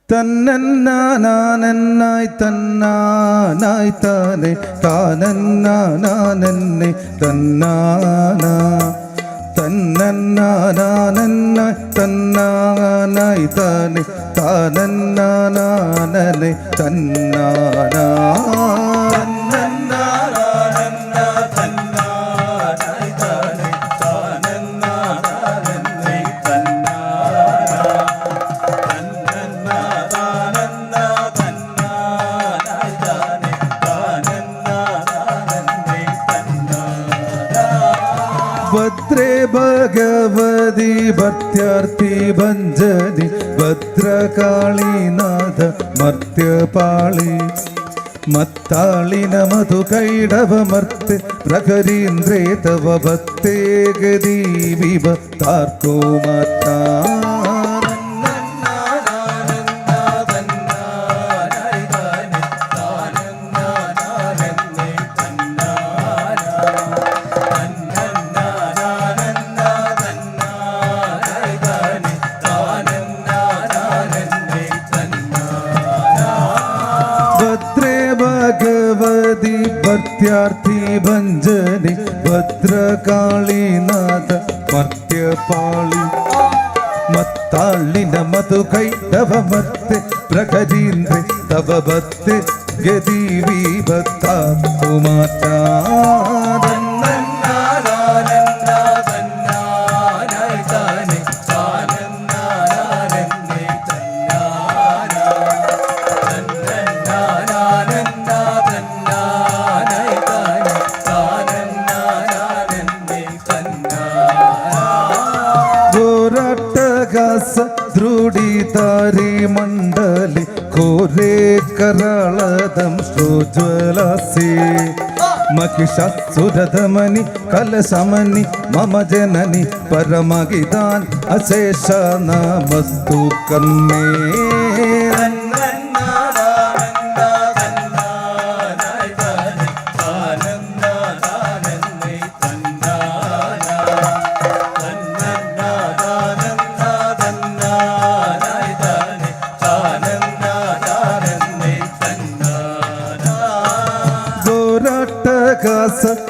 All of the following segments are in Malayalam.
തന്നന്നാനാനന്നായി തന്നാനായി താനെ താനന്നാനാനന്നെ തന്നാനാ തന്നന്നാനാനന്നായി തന്നാനായി താനെ താനന്നാനാനന്നെ തന്നാനാ ഭദ്രേ ഭഗവതി ഭക്ത്യാർത്ഥി ഭഞ്ജനി ഭദ്രകാളീനാഥ മർത്യപാളി മത്താളിന മധുകൈടവമർത്ത് പ്രഹരീന്ദ്രേ തവ ഭക്തേ ഗതി വിഭക്താർക്കോ മാത്താ ഭഗവതി ഭക്ത്യാർത്ഥി ഭഞ്ജനി ഭദ്രകാളീനാഥ മർത്യപാളി മത്താളിന മധുകൈടവമർത്ത് പ്രഹരീന്ദ്രേ തവ ഭക്തി ഗതി വിഭക്താർക്കോ മാത്താ ദ്രുഢിതാരി മണ്ഡലി ഘോരേ കരാളദം ശ്രോജ്വലസി മഹിഷാസുരധമനി കലശമനി മമ ജനനി പരമഗിതാൻ അശേഷ നമസ്തു കമ്മേ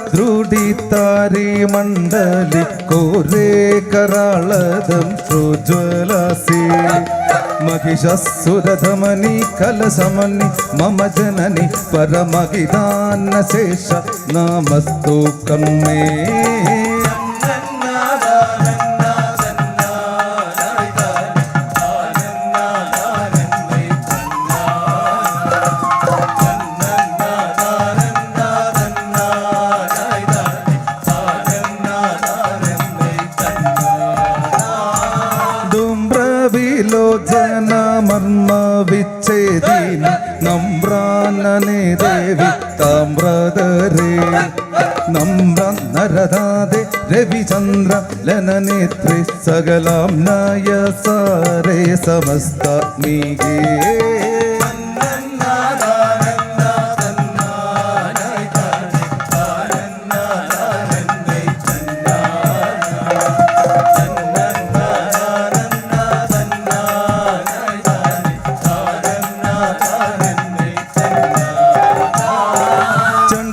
ദ്രുഢിതാരി മണ്ഡലി ഘോരേ കരാളദം ശ്രോജ്വലസി മഹിഷാസുരധമനി കലശമനി മമ ജനനി പരമഗിതാൻ അശേഷ നമസ്തു കമ്മേ വിലോചന മർമ്മ വിച്ഛേദിന നമ്രാനനെ ദേവി താമ്രധരേ നമ്ര നരദാദേ രവിചന്ദ്ര ലനനേത്രി സകലാം നായ സാരേ സമസ്താത്മീകേ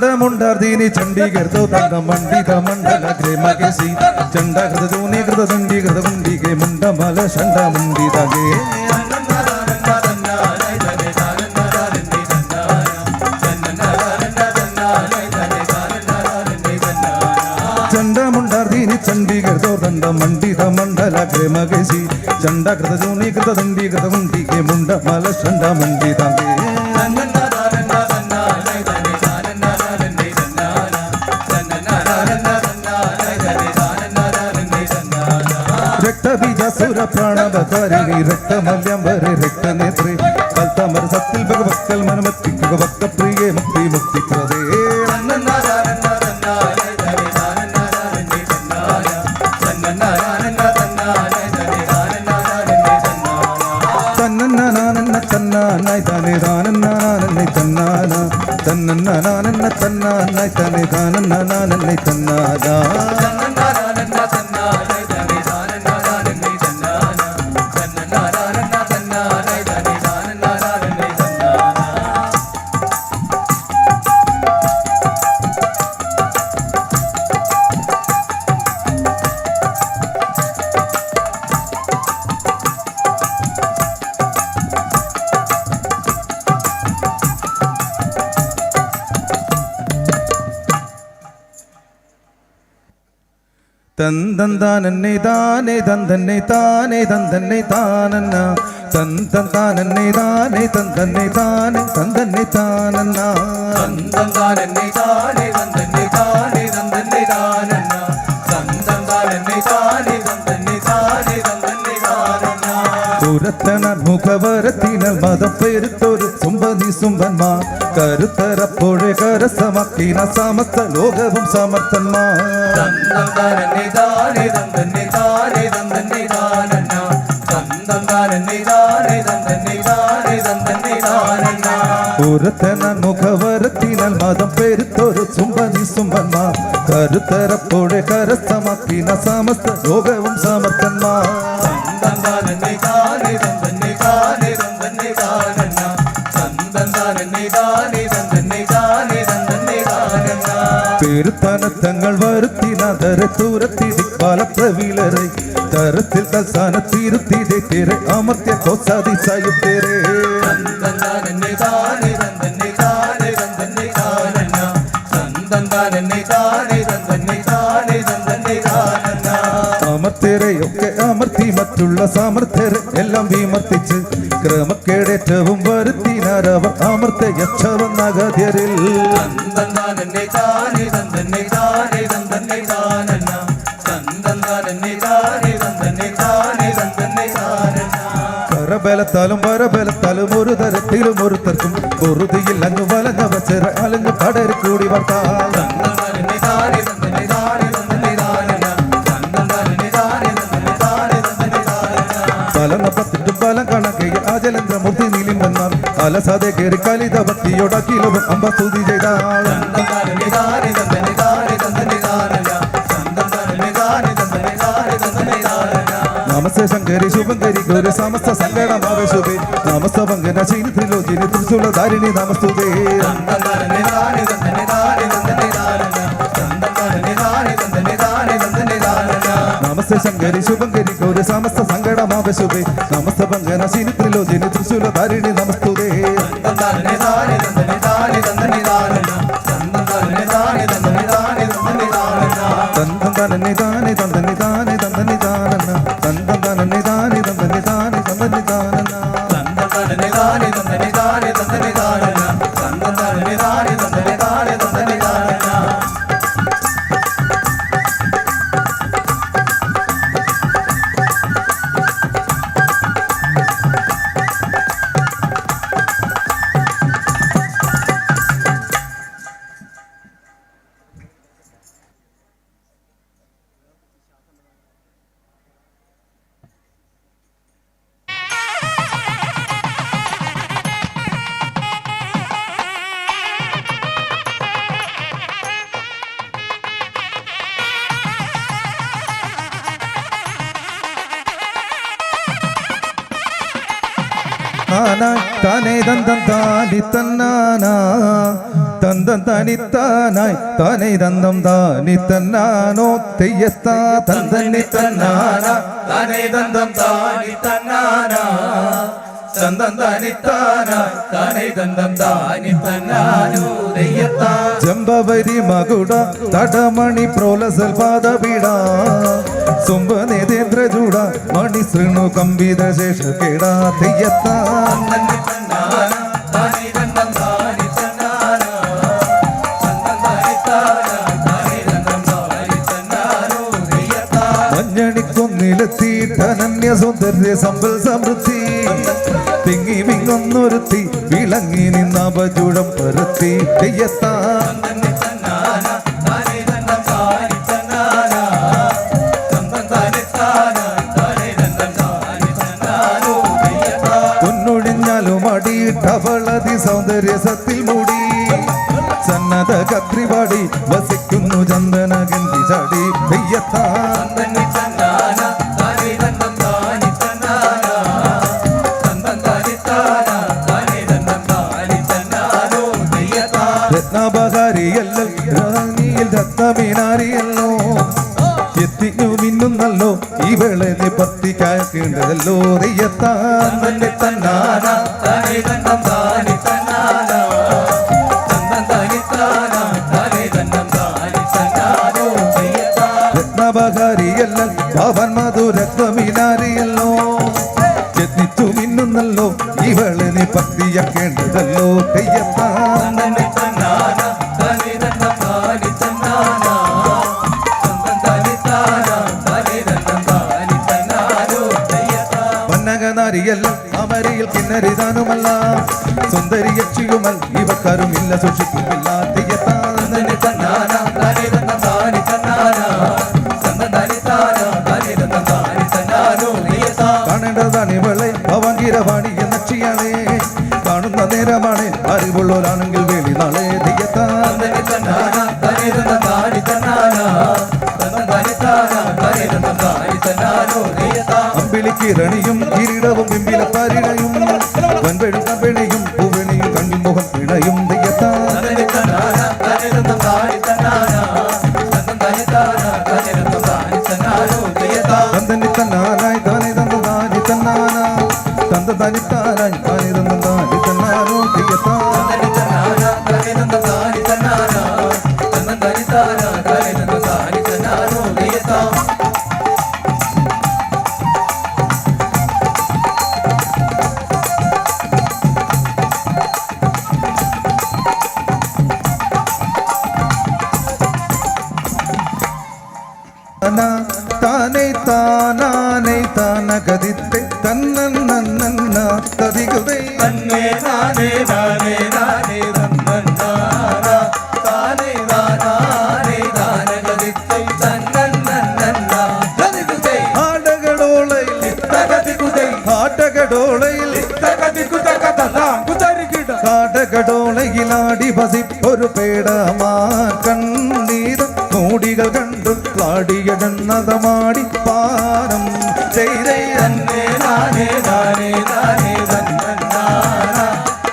ചണ്ഡമുണ്ടാർദീനി ചണ്ഡീകൃതോ തണ്ട മണ്ഡിത മണ്ഡല ഗ്രേമകേസി ചണ്ഡാകൃത ജൂനീകൃത ദണ്ഡീകൃത മുണ്ഡികെ മുണ്ടമല ഷണ്ഡ മുണ്ഡിതകേ ചണ്ഡമുണ്ടാർദീനി ചണ്ഡീകൃതോ തണ്ട മണ്ഡിത മണ്ഡല ഗ്രേമകേസി ചണ്ഡാകൃത ജൂനീകൃത ദണ്ഡീകൃത മുണ്ഡികെ മുണ്ടമല ഷണ്ഡ മുണ്ഡിതകേ രക്തബീജാസുര പ്രാണവതാരിണി രക്തമല്യംബരെ രക്തനേത്രി കൽത്തമര സത്തിൽ ഭഗവക്കൽ മനമത്തിക്കുക ഭക്തപ്രിയേ മുക്തി മുക്തികൃതേ തന്നന്നാനന്ന തന്നാനായി താനെ താനന്നാനന്നെ തന്നാന തന്നന്നാനന്ന തന്നാനായി താനെ താനന്നാനന്നെ തന്നാനാ തന്തന്താനന്നെ താനേ തന്തന്നെ താനേ തന്തന്നെ താനന്ന തന്തന്താനന്നെ താനേ തന്തന്നെ താനേ തന്തന്നെ താനന്ന തന്തന്താനന്നെ താനേ തന്തന്നെ താനേ തന്തന്നെ താനന്ന തന്തന്താനന്നെ താനേ തന്തന്നെ താനേ തന്തന്നെ താനന്ന പുരത്തണർ മുഖവരത്തിനൽ മതം പെരുത്തൊരു സുമ്പതി സുമ്പന്മാർ കരുത്തരപ്പോഴെ കരസമാക്കിന സമസ്ത ലോകവും സമർത്ഥന്മാർ തന്തന്താനന്നെ താനേ തന്തന്നെ താനേ തന്തന്നെ താനന്ന തന്തന്താനന്നെ താനേ തന്തന്നെ താനേ തന്തന്നെ താനന്ന പുരത്തണർ മുഖവരത്തിനൽ മതം പെരുത്തൊരു സുമ്പതി സുമ്പന്മാർ കരുത്തരപ്പോഴെ കരസമാക്കിന സമസ്ത ലോകവും സമർത്ഥന്മാർ തന്തന്താനന്നെ താനേ തന്തന്നെ താനേ തന്തന്നെ താനന്ന തന്തന്താനന്നെ താനേ തന്തന്നെ താനേ തന്തന്നെ താനന്ന പെരുത്തനത്തങ്ങൾ വരുത്തിനതരെ തൂരത്തിടി പല പ്രവീലരെ തരത്തിൽ തൽസാനത്തിരുത്തിടെ തെരെ അമർത്യ കോസാതി സായുത്തേരെ തന്തന്താനന്നെ താനേ തന്തന്നെ താനേ തന്തന്നെ താനന്ന തന്തന്താനന്നെ താനേ തന്തന്നെ താനേ തന്തന്നെ താനന്ന അമർത്യരെയൊക്കെ അമർത്തി മറ്റുള്ള സാമർത്ഥ്യരെ എല്ലാം വിമർത്തിച്ച് ക്രമക്കേടേറ്റവും വരുത്തിനാരവർ അമർത്ത യക്ഷവന്നഗത്യരിൽ തന്തന്താനന്നെ താനേ തന്തന്നെ താനേ തന്തന്നെ താനന്ന തന്തന്താനന്നെ താനേ തന്തന്നെ താനേ തന്തന്നെ താനന്ന കരബലത്താലും പരബലത്താലും ഒരു തരത്തിലും ഒരുത്തർക്കും പൊറുതിയിൽ അങ്ങ് വലഞ്ഞവ ചെറ അലഞ്ഞു കടരി കൂടി വർത്താൽ തന്തന്താനന്നെ താനേ തന്തന്നെ താനേ തന്തന്നെ താനന്ന തന്തന്താനന്നെ താനേ തന്തന്നെ താനേ തന്തന്നെ താനന്ന പലന പത്തിട്ടും പലം കണക്കയിൽ ആജലേന്ദ്രമൂർത്തി നീലിമ്പന്മാർ അലസാതെ കയറി കലിത ഭക്തിയോടാക്കിയിലും അമ്പ സ്തുതി ചെയ്താൾ തന്തന്താനന്നെ താനേ തന്തന്നെ താനേ തന്തന്നെ താനന്ന തന്തന്താനന്നെ താനേ തന്തന്നെ താനേ തന്തന്നെ താനന്ന നമസ്തേ ശങ്കരി ശുഭങ്കരി ഗൗരി സമസ്ത സങ്കടമാവേ ശുഭേ നമസ്ത ഭംഗന ശീനി ത്രിലോചിനി ത്രിശൂല ധാരിണി നമസ്തുതേ തന്തന്താനന്നെ താനേ തന്തന്നെ താനേ തന്തന്നെ താനന്ന തന്തന്താനന്നെ താനേ തന്തന്നെ താനേ തന്തന്നെ താനന്ന നമസ്തേ ശങ്കരി ശുഭങ്കരി ഗൗരി സമസ്ത സങ്കടമാവേ ശുഭേ നമസ്ത ഭംഗന ശീനി ത്രിലോചിനി ത്രിശൂല ധാരിണി നമസ്തുതേ തന്തന്താനന്നെ താനേ തന്തന്നെ താനേ തന്തന്നെ താനന്ന തന്തന്താനന്നെ താനേ തന്തന്നെ താനേ തന്തന്നെ താനന്ന തന്തന്താനന്നെ താനെ തന്തന്നെ താനെ തന്തന്നെ താനന്ന തന്തന്താനന്നെ താനെ തന്തന്നെ താനെ തന്തന്നെ താനന്ന തന്തന്താനന്നെ താനേ തന്തന്നെ താനേ തന്തന്നെ താനന്ന തന്തന്താനന്നെ താനേ തന്തന്നെ താനേ തന്തന്നെ താനന്ന താനേ തന്തം താനി തന്നാനാ തന്തം താനി താനായി താനേ തന്തം താനി തന്നാനോ തെയ്യത്താ തന്തന്നി തന്നാനാ താനേ ദന്തം താനി തന്നാനാ തന്തന്താനി താനാ താനേ ദന്തം താനി തന്നാനോ ദയ്യത്താ ജംബവരി മകുട തടമണി പ്രോലസൽ പാദപീഡ സുംബനേതേന്ദ്ര ചൂട മണി ശൃണു കമ്പിത ശേഷ കേടാ തെയ്യത്താ തന്തന്നി തന്നാനാ താനേ ദന്തം താനി തന്നാനാ തന്തന്താനി താനാ താനേ ദന്തം താനി തന്നാനോ ദയ്യത്താ മഞ്ഞണിക്കൊന്നിലെത്തി ധനന്യ സൗന്ദര്യ സമ്പൽ സമൃദ്ധി തിങ്ങി മിങ്ങൊന്നൊരുത്തി വിളങ്ങി നിന്ന ബജുടം പരത്തി തെയ്യത്താ തന്തന്നി തന്നാനാ താനേ ദന്തം താനി തന്നാനാ തന്തന്താനി താനാ താനേ ദന്തം താനി തന്നാനോ ദയ്യത്താ പൊന്നൊഴിഞ്ഞാലും അടിയിട്ടവളതി സൗന്ദര്യ സത്തിൽ മൂടി സന്നദ്ധ കത്രിപാടി വസിക്കുന്നു ചന്ദന ഗന്ധി ചാടി തെയ്യത്താ തന്തന്നി തന്നാനാ താനേ ദന്തം താനി തന്നാനാ തന്തന്താനി താനാ താനേ ദന്തം താനി തന്നാനോ ദയ്യത്താ രത്നാപകാരിയല്ല റാണിയിൽ രത്നമീനാരിയല്ലോ എത്തിഞ്ഞു മിന്നുന്നല്ലോ ഈ വേളനെ പത്തി കാക്കേണ്ടതല്ലോ തെയ്യത്താ തന്തന്നി തന്നാനാ താനേ ദന്തം താനി തന്നാനാ തന്തന്താനി താനാ താനേ ദന്തം താനി തന്നാനോ ദയ്യത്താ പാപകാരിയല്ല പാവൻ മധുരത്വമിനാരിയല്ലോ യത്നിച്ചു മിന്നുന്നല്ലോ ഇവളെ നീ ഭക്തിയാക്കേണ്ടതല്ലോ തെയ്യത്താ ിയല്ല അമരയിൽ കിന്നരിതാനുമല്ല സുന്ദരി യക്ഷിയുമൽ ഇവക്കാരുമില്ല സൂക്ഷിക്കുമില്ല കാണേണ്ടതാണ് ഇവളെ ഭവാങ്കിരവാണി എന്ന യക്ഷിയാളെ കാണുന്ന നേരമാണ് അറിവുള്ളവരാണെങ്കിൽ വേലി നാളെ തെയ്യത്താ അമ്പിളിക്കിരണിയും കിരീടവും ബിംബിലപ്പാരിണയും വൻപെഴും കമ്പെണിയും പൂവെണിയും കണ്ണിൽ മുഖം പിണയും തെയ്യത്താ തന്തനി തന്നാനായി താനെ തന്നതാനി തന്നാന തന്ത തനിത്താനായി താനെ തന്നതാനി തന്നാനോ തെയ്യത്താ താനേ താനാനേ താനഗതിത്തെ തന്നന്ന തതികുതേ തന്നേ നാനേ നാനേ നാനേ തന്നന്നാന താനേ നാനേ താനഗതിത്തെ തന്നന്നന്ന തതികുതേ ആടകടോളയിൽ തകതികുതേ ആടകടോളയിൽ തകതികുതകതലാം കുതരികിട കാടകടോളയിലാടി വസിപ്പൊരു പേടമാ കണ്ണീർ മൂടികൾ കണ്ടു പാടിയടന്നതമാടി പാനം ചെയ്തേ തന്നേ നാനേ നാനേ നാനേ തന്നന്നാന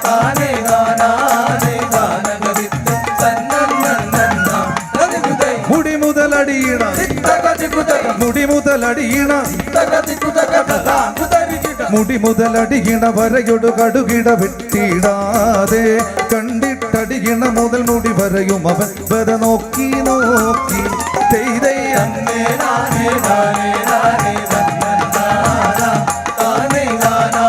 താനേ നാനേ താനഗതിത്തെ തന്നന്നന്ന തതികുതേ മുടി മുതലടിയണ തകതികുതക മുടി മുതലടിയണ തകതികുതകതലാം കുതരികിട മുടി മുതലടിയണ വരയൊടു കടുകിട വെട്ടിടാതെ കണ്ടിട്ടടിയണ മുതൽ മുടി വരയും അവൻ വര നോക്കി നോക്കി ചെയ്തേ തന്നേ നാനേ നാനേ നാനേ തന്നന്നാന താനേ നാനേ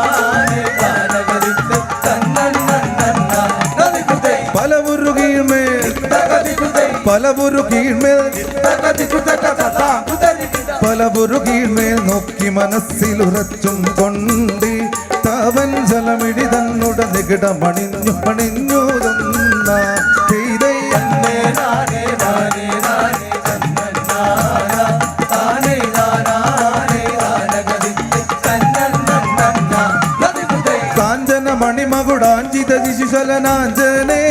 താനഗതിത്തെ തന്നന്നന്ന തതികുതേ പലവുരു കീഴ്മേൽ തകതികുതേ പലവുരു കീഴ്മേൽ തകതികുതകതലാം കുതരികിട പലവുരു കീഴ്മേൽ നോക്കി മനസ്സിലുറച്ചും കൊണ്ട് തവൻ ജലമിടി തന്നുട നികിടമണിഞ്ഞു പണിഞ്ഞു തന്ന ചെയ്തേ തന്നേ നാനേ നാനേ നാനേ തന്നന്നാന താനേ നാനേ താനഗതിത്തെ തന്നന്നന്ന തതികുതേ കാഞ്ചന മണിമകുടാഞ്ചിത ശിശുശലനാഞ്ചനേ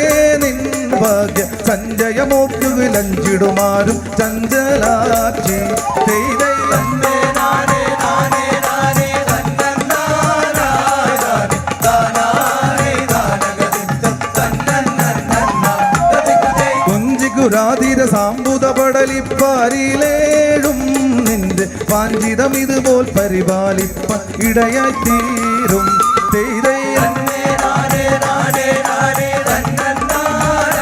നിൻ ഭാഗ്യ സഞ്ജയമോക്കുവിലഞ്ചിടുമാരും ചഞ്ചലാക്ഷി ചെയ്തേ തന്നേ നാനേ നാനേ നാനേ തന്നന്നാന താനേ താനഗതിത്തെ തന്നന്നന്ന തതികുതേ കുഞ്ചികുരാതിര സാമ്പുത പടലിപ്പാരിലേഴും നിന്റെ വാഞ്ചിതം ഇതുപോൽ പരിപാലിപ്പ ഇടയായി തീരും ചെയ്തേ തന്നേ നാനേ നാനേ നാനേ തന്നന്നാന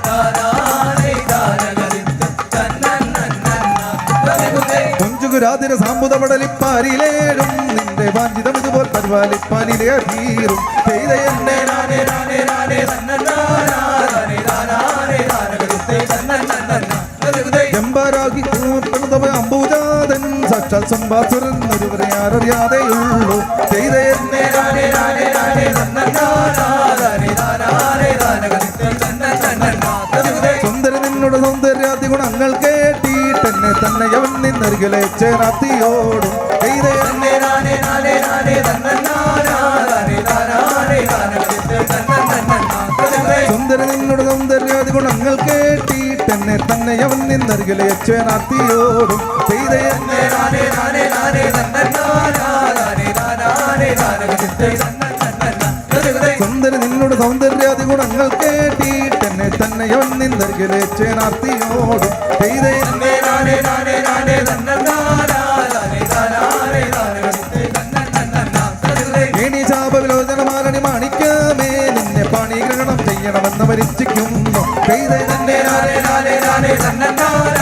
താനേ താനഗതിത്തെ തന്നന്നന്ന തതികുതേ കുഞ്ചുകുരാതിര സാമ്പുത പടലിപ്പാരിലേഴും നിന്റെ വാഞ്ചിതം ഇതുപോൽ പരിപാലിപ്പാലിലേ തീരും ചെയ്തേ തന്നേ നാനേ നാനേ നാനേ തന്നന്നാന താനേ താനഗതിത്തെ തന്നന്നന്ന തതികുതേ ചെമ്പരാഗി അമ്പൂജാതൻ സാക്ഷാൽ സംഭാസുരൻ ഒരുവരെ ആരറിയാതെയുള്ളൂ ചെയ്തേ തന്നേ നാനേ നാനേ നാനേ തന്നന്നാന താനേ താനഗതിത്തെ തന്നന്നന്ന തതികുതേ സുന്ദര നിന്നോട് സൗന്ദര്യാദി ഗുണങ്ങൾ കേട്ടിട്ടെന്നെ തന്നെ അവൻ നിന്നരികിലെ ചേരാത്തിയോടും ചെയ്തേ തന്നേ നാനേ നാനേ നാനേ തന്നന്നാന താനേ താനഗതിത്തെ തന്നന്നന്ന തതികുതേ സുന്ദര നിന്നോട് സൗന്ദര്യാദി ഗുണങ്ങൾ കേട്ടിട്ടെന്നെ തന്നെ അവൻ നിന്നരികിലെ ചേരാത്തിയോടും ചെയ്തേ തന്നേ നാനേ നാനേ നാനേ തന്നന്നാന താനേ താനഗതിത്തെ തന്നന്നന്ന തതികുതേ സുന്ദര നിന്നോട് സൗന്ദര്യാദി ഗുണങ്ങൾ കേട്ടിട്ടെന്നെ തന്നെ അവൻ നിന്നരികിലെ ചേരാത്തിയോടും ചെയ്തേ തന്നേ നാനേ നാനേ നാനേ തന്നന്നാന താനേ താനഗതിത്തെ തന്നന്നന്ന തതികുതേ ഇനി ശാപവിലോചനമാരണി മാണിക്യമേ നിന്നെ പണിഗ്രഹണം ചെയ്യണമെന്ന് വരിച്ചിരിക്കുന്നു ചെയ്തേ തന്നേ നാനേ നാനേ നാനേ തന്നന്നാന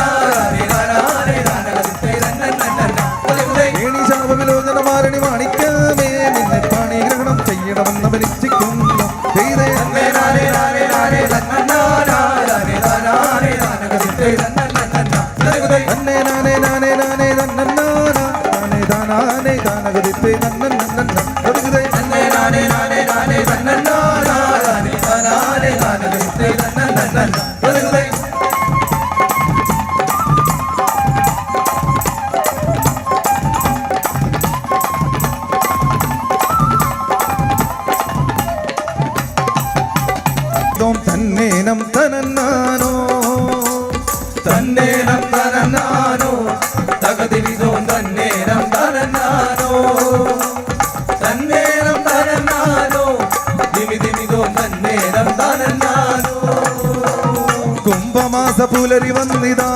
കുംഭമാസ പുലരി വന്നിതാ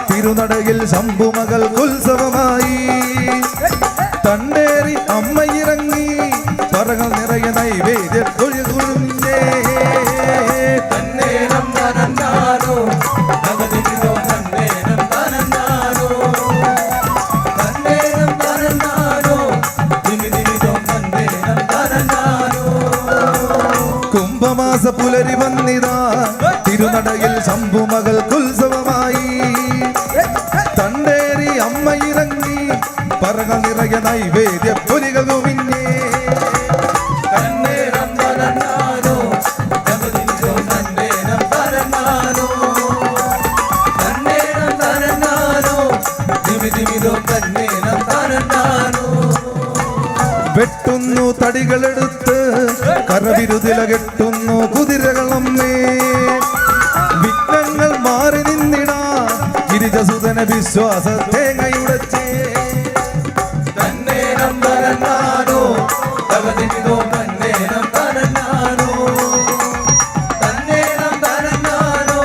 തിരുനടയിൽ ശംഭുമകൾ ഉത്സവമായി തണ്ടേറി അമ്മയിറങ്ങി പറകൾ നിറയെ നൈവേദ്യ തൊഴുകുന്നേ തന്നേരം തനന്നാനോ തകതിമിതോ തന്നേരം തനന്നാനോ തന്നേരം തനന്നാനോ ദിമിദിമിതോ തന്നേരം തനന്നാനോ കുംഭമാസ പുലരി വന്നിതാ തിരുനടയിൽ ശംഭുമകൾ ഉത്സവമായി തണ്ടേറി അമ്മയിറങ്ങി പറകൾ നിറയെ നൈവേദ്യ പൊലികളുമിന്നേ തന്നേരം തനന്നാനോ തകതിമിതോ തന്നേരം തനന്നാനോ തന്നേരം തനന്നാനോ ദിമിദിമിതോ തന്നേരം തനന്നാനോ വെട്ടുന്നു തടികളെടുത്ത് കരവിരുതില കെട്ടുന്നു കുതിരകളമ്മേ വിഘ്നങ്ങൾ മാറി നിന്നിടാ ഗിരിജസുതന വിശ്വാസ തേങ്ങയുടച്ചേ തന്നേരം തനന്നാനോ തകതിമിതോ തന്നേരം തനന്നാനോ തന്നേരം തനന്നാനോ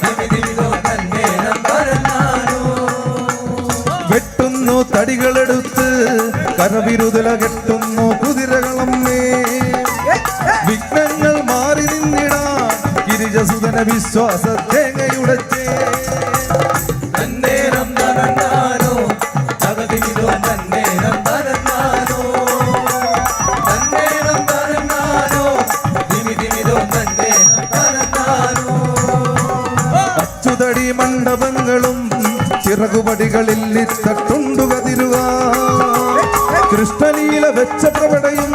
ദിമിദിമിതോ തന്നേരം തനന്നാനോ വെട്ടുന്നു തടികളെടുത്ത് കരവിരുതില കെട്ടുന്നു കുതിരകളമ്മേ വിഘ്നങ്ങൾ മാറി നിന്നിടാ ഗിരിജസുതന വിശ്വാസ തേങ്ങയുടച്ചേ തന്നേരം തനന്നാനോ തകതിമിതോ തന്നേരം തനന്നാനോ തന്നേരം തനന്നാനോ ദിമിദിമിതോ തന്നേരം തനന്നാനോ അച്ചുതടി മണ്ഡപങ്ങളും ചിറകുപടികളിൽ ഇത്തട്ടുണ്ടുകതിരുക കൃഷ്ണലീല വെച്ച പ്രവടയും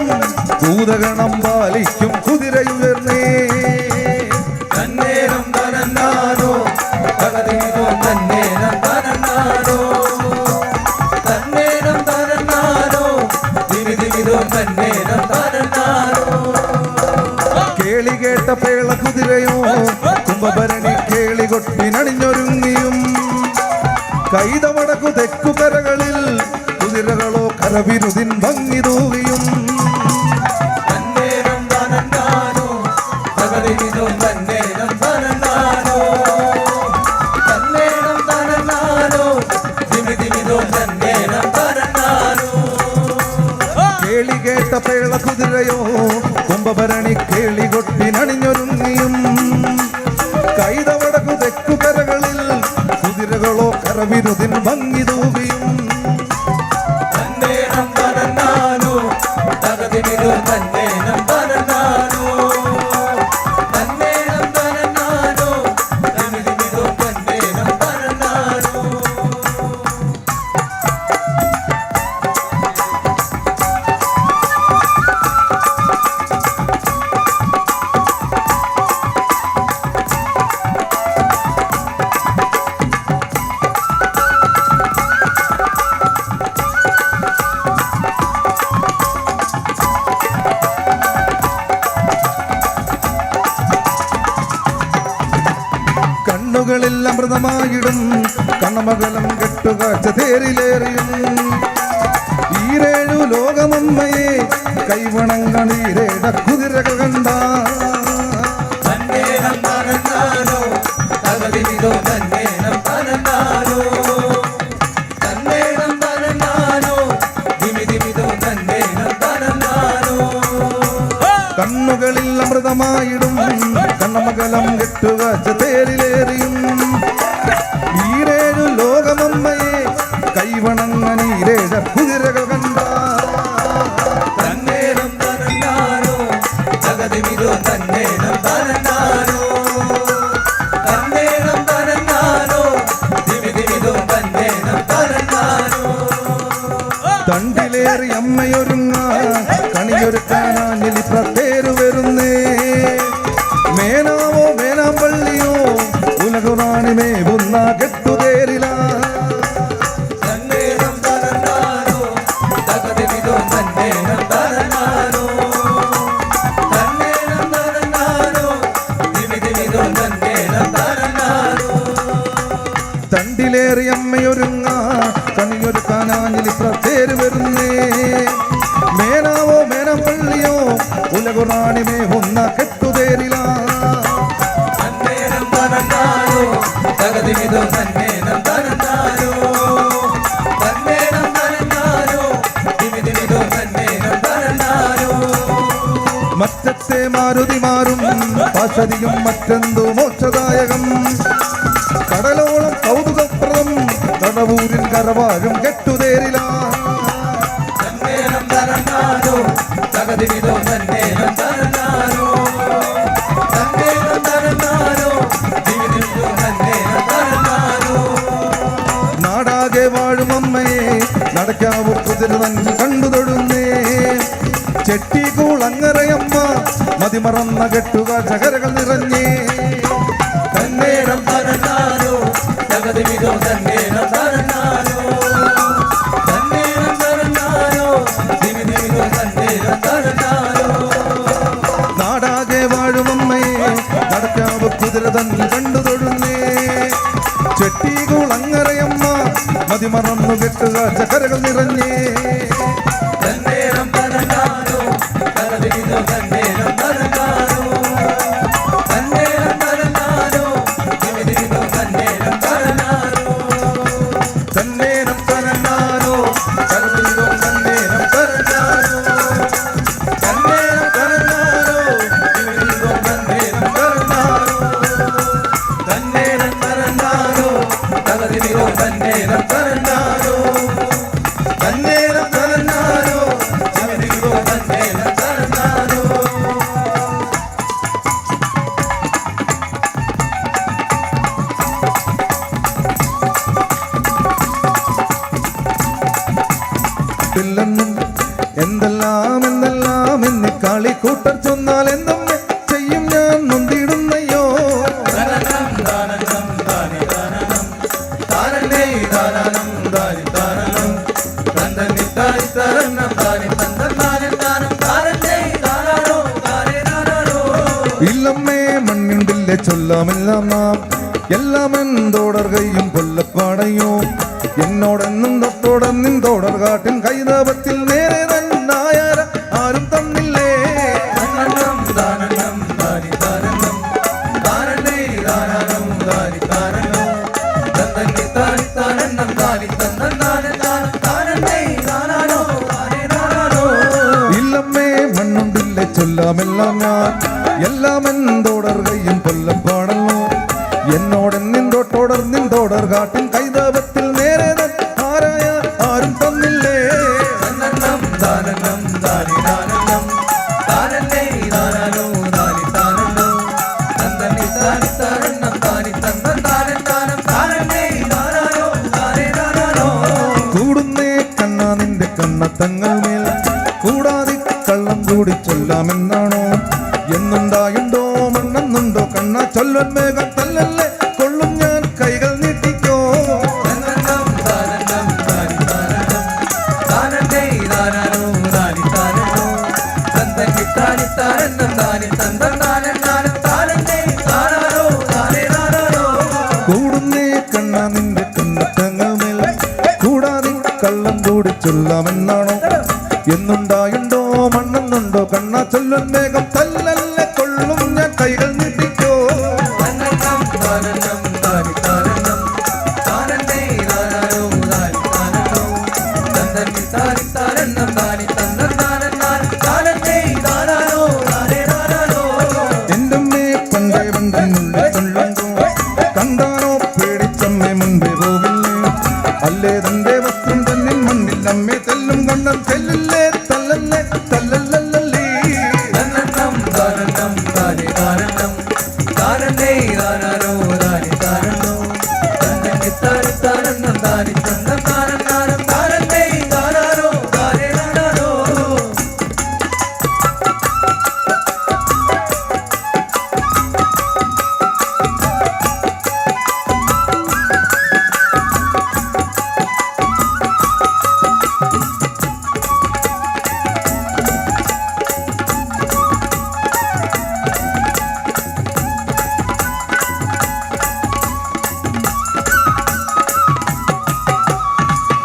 ഭൂതഗണം പാലിക്കും കുതിരയുയർന്നേ തന്നേരം തനന്നാനോ തകതിമിതോ തന്നേരം തനന്നാനോ തന്നേരം തനന്നാനോ ദിമിദിമിതോ തന്നേരം തനന്നാനോ കേളി കേട്ട പേള കുതിരയോ കുംഭഭരണി കേളി കൊട്ടിനണിഞ്ഞൊരുങ്ങിയും കൈതവടക്കു തെക്കുകരകളിൽ കുതിരകളോ കരവിരുതിൻ ഭംഗി തൂകിയും തന്നേരം തനന്നാനോ തകതിമിതോ തന്നേരം തനന്നാനോ തന്നേരം തനന്നാനോ ദിമിദിമിതോ തന്നേരം തനന്നാനോ കേളി കേട്ട പേള കുതിരയോ കുംഭഭരണി കേളി കൊട്ടിനണിഞ്ഞൊരുങ്ങിയും കൈതവടക്കു തെക്കുകരകളിൽ കുതിരകളോ കരവിരുതിൻ ഭംഗി തൂകിയും തന്നേരം തനന്നാനോ തകതിമിതോ തന്നേരം തനന്നാനോ തന്നേരം തനന്നാനോ ദിമിദിമിതോ തന്നേരം തനന്നാനോ കണ്ണുകളിൽ അമൃതമായിടും കണ്ണമകലം കെട്ടുകാഴ്ച തേരിലേറിയും ഈരേഴു ലോകമമ്മയെ കൈവണങ്ങണീരേട കുതിരകൾ കണ്ട തന്നേരം തനന്നാനോ തകതിമിതോ തന്നേരം തനന്നാനോ തന്നേരം തനന്നാനോ ദിമിദിമിതോ തന്നേരം തനന്നാനോ കണ്ണുകളിൽ അമൃതമായിടും കണ്ണമകലം കെട്ടുകാഴ്ച തേരിലേറിയും ഈരേഴു ലോകമമ്മയെ കൈവണങ്ങണീരേട കുതിരകൾ കണ്ട തന്നേരം തനന്നാനോ തകതിമിതോ തന്നേരം തനന്നാനോ തന്നേരം തനന്നാനോ ദിമിദിമിതോ തന്നേരം തനന്നാനോ തണ്ടിലേറി അമ്മയൊരുങ്ങ കണിയൊരുക്കാനാഞ്ഞിലി പ്രത്തേരു വരുന്നേ മേനാവോ മേനാമ്പള്ളിയോ ഉലകുറാണി മേവുന്ന കെട്ടുതേരില തന്നേരം തനന്നാനോ തകതിമിതോ തന്നേരം തനന്നാനോ തന്നേരം തനന്നാനോ ദിമിദിമിതോ തന്നേരം തനന്നാനോ തണ്ടിലേറി അമ്മയൊരുങ്ങ കണിയൊരുക്കാനാഞ്ഞിലി പ്രത്തേരു വരുന്നേ മേനാവോ മേനാമ്പള്ളിയോ ഉലകുറാണി മേവുന്ന കെട്ടുതേരില തന്നേരം തനന്നാനോ മാരുതിമാരും പാശരിയും മറ്റെന്തു മോക്ഷദായകം കടലോളം കൗതുകപ്രദം കടവൂരിൻ കരവാരും കെട്ടുതേരില തന്നേനം തരനാരോ തകതിവിധോ തന്നേനം തരനാരോ തന്നേനം തരനാരോ ദിവിധിവിധോ തന്നേനം തരനാരോ നാടാകെ വാഴും അമ്മയെ നടക്കാവു കുതിര നന്ദി കണ്ടു തൊടുന്നേ ചെട്ടികൂളങ്ങരയമ്മ മതിമറന്ന കെട്ടുക ചകരകൾ നിറഞ്ഞേ തന്നേനം തരനാരോ തകതിവിധോ തന്നേനം തരനാരോ തന്നേനം തരനാരോ ദിവിധിവിധോ തന്നേനം തരനാരോ നാടാകെ വാഴും അമ്മയെ നടക്കാവു കുതിര തന്നി കണ്ടു തൊടുന്നേ ചെട്ടികൂളങ്ങരയമ്മ മതിമറന്നു കെട്ടുക ചകരകൾ നിറഞ്ഞേ തന്നേനം തരനാരോ തകതിവിധോ തന്നേനം തരനാരോ തന്നേനം തരനാരോ ദിവിധിവിധോ തന്നേനം തരനാരോ തന്നേനം തരനാരോ തകതിവിധോ തന്നേനം തരനാരോ തന്നേനം തരനാരോ ദിവിധിവിധോ തന്നേനം തരനാരോ തന്നേനം തരനാരോ തകതിവിധോ തന്നേനം തരനാരോ തന്നേനം തരനാരോ ദിവിധിവിധോ തന്നേനം തരനാരോ ില്ലെന്നും എന്തെല്ലാം എന്നെ കാളിക്കൂട്ടർ ചൊന്നാൽ എന്തും ചെയ്യും ഞാൻ നൊന്തിടുന്നയ്യോ തനനം ദാനനം ദാനി ദാനനം താനനേ ദാനനം ദാനി ദാനനം തന്ദനി ദാനി തരണം ദാനി തന്ദനാനി ദാനം താനനേ ദാനാനോ ദാനി ദാനാനോ ഇല്ലമ്മേ മണ്ണിണ്ടില്ലേ ചൊല്ലാമെല്ലാം നാം എല്ലാം എന്തോടർ കയ്യും കൊല്ലപ്പാടയോ എന്നോടെന്നും തൊട്ടോടെന്നും തോടർ കാട്ടിൻ കൈതാപത്തിൽ നേരെ തന്നായാര ആരും തന്നില്ലേ തനനം ദാനനം ദാനി ദാനനം താനനേ ദാനാനോ ദാനി ദാനനോ തന്ദനി ദാനി തരണം ദാനി തന്ദനാനി ദാനം താനനേ ദാനാനോ ദാനി ദാനാനോ ഇല്ലമ്മേ മണ്ണുണ്ടില്ലേ ചൊല്ലാമെല്ലാം ഞാൻ എല്ലാം എന്തോടർ കയ്യും കൊല്ലപ്പാടല്ലോ എന്നോടെന്നും തൊട്ടോടർ കാട്ടിൻ കൈതാപത്തിൽ നേരെ ആരായ ആരും തന്നില്ലേ തന്നനം ദാനനം ദാനി ദാനനം താനനേ ദാനാനോ ദാനി ദാനനോ തന്ദനി ദാനി തരണം ദാനി തന്ദനാനി ദാനം താനനേ ദാനാനോ ദാനി ദാനാനോ കൂടുന്നേ കണ്ണാ നിന്റെ കണ്ണത്തങ്ങൾ മേൽ കൂടാതെ കള്ളം കൂടി ചൊല്ലാമെന്നാണോ എന്നുണ്ടായുണ്ടോ മണ്ണെന്നുണ്ടോ കണ്ണാ ചൊല്ലൻ മേഘം തല്ലല്ലേ കൊള്ളും ഞാൻ കൈകൾ നീട്ടിക്കോ തന്നനം ദാനനം ദാനി ദാനനം താനനേ ദാനാനോ ദാനി ദാനനോ തന്ദനി ദാനി തരണം ദാനി തന്ദനാനി ദാനം താനനേ ദാനാനോ ദാനി ദാനാനോ കൂടുന്നേ കണ്ണാ നിന്റെ കണ്ണത്തങ്ങൾ മേൽ കൂടാതെ കള്ളം കൂടി ചൊല്ലാമെന്നാണോ എന്നുണ്ടായുണ്ടോ മണ്ണെന്നുണ്ടോ കണ്ണാ ചൊല്ലൻ മേഘം തല്ലല്ലേ കൊള്ളും ഞാൻ കൈകൾ നീട്ടിക്കോ തന്നനം ദാനനം ദാനി ദാനനം താനനേ ദാനാനോ ദാനി ദാനനോ തന്ദനി ദാനി തരണം ദാനി തന്ദനാനി ദാനം താനനേ ദാനാനോ ദാനി ദാനാനോ എന്റമ്മേ പണ്ടേ പണ്ടിനുള്ളിൽ തുള്ളുണ്ടോ കണ്ടാനോ പേടിച്ചമ്മേ മുൻപേ പോവില്ലേ അല്ലേ തന്റെ വസ്ത്രം തന്നിൽ മണ്ണിൽ അമ്മേ തെല്ലും കണ്ണം തെല്ലില്ലേ തല്ലല്ലേ തല്ലല്ലല്ലേ തന്നനം ദാനനം ദാനി ദാനനം താനനേ ദാനാനോ ദാനി ദാനനോ തന്ദനി ദാനി തരണം ദാനി തന്ദനാനി ദാനം താനനേ ദാനാനോ ദാനി ദാനാനോ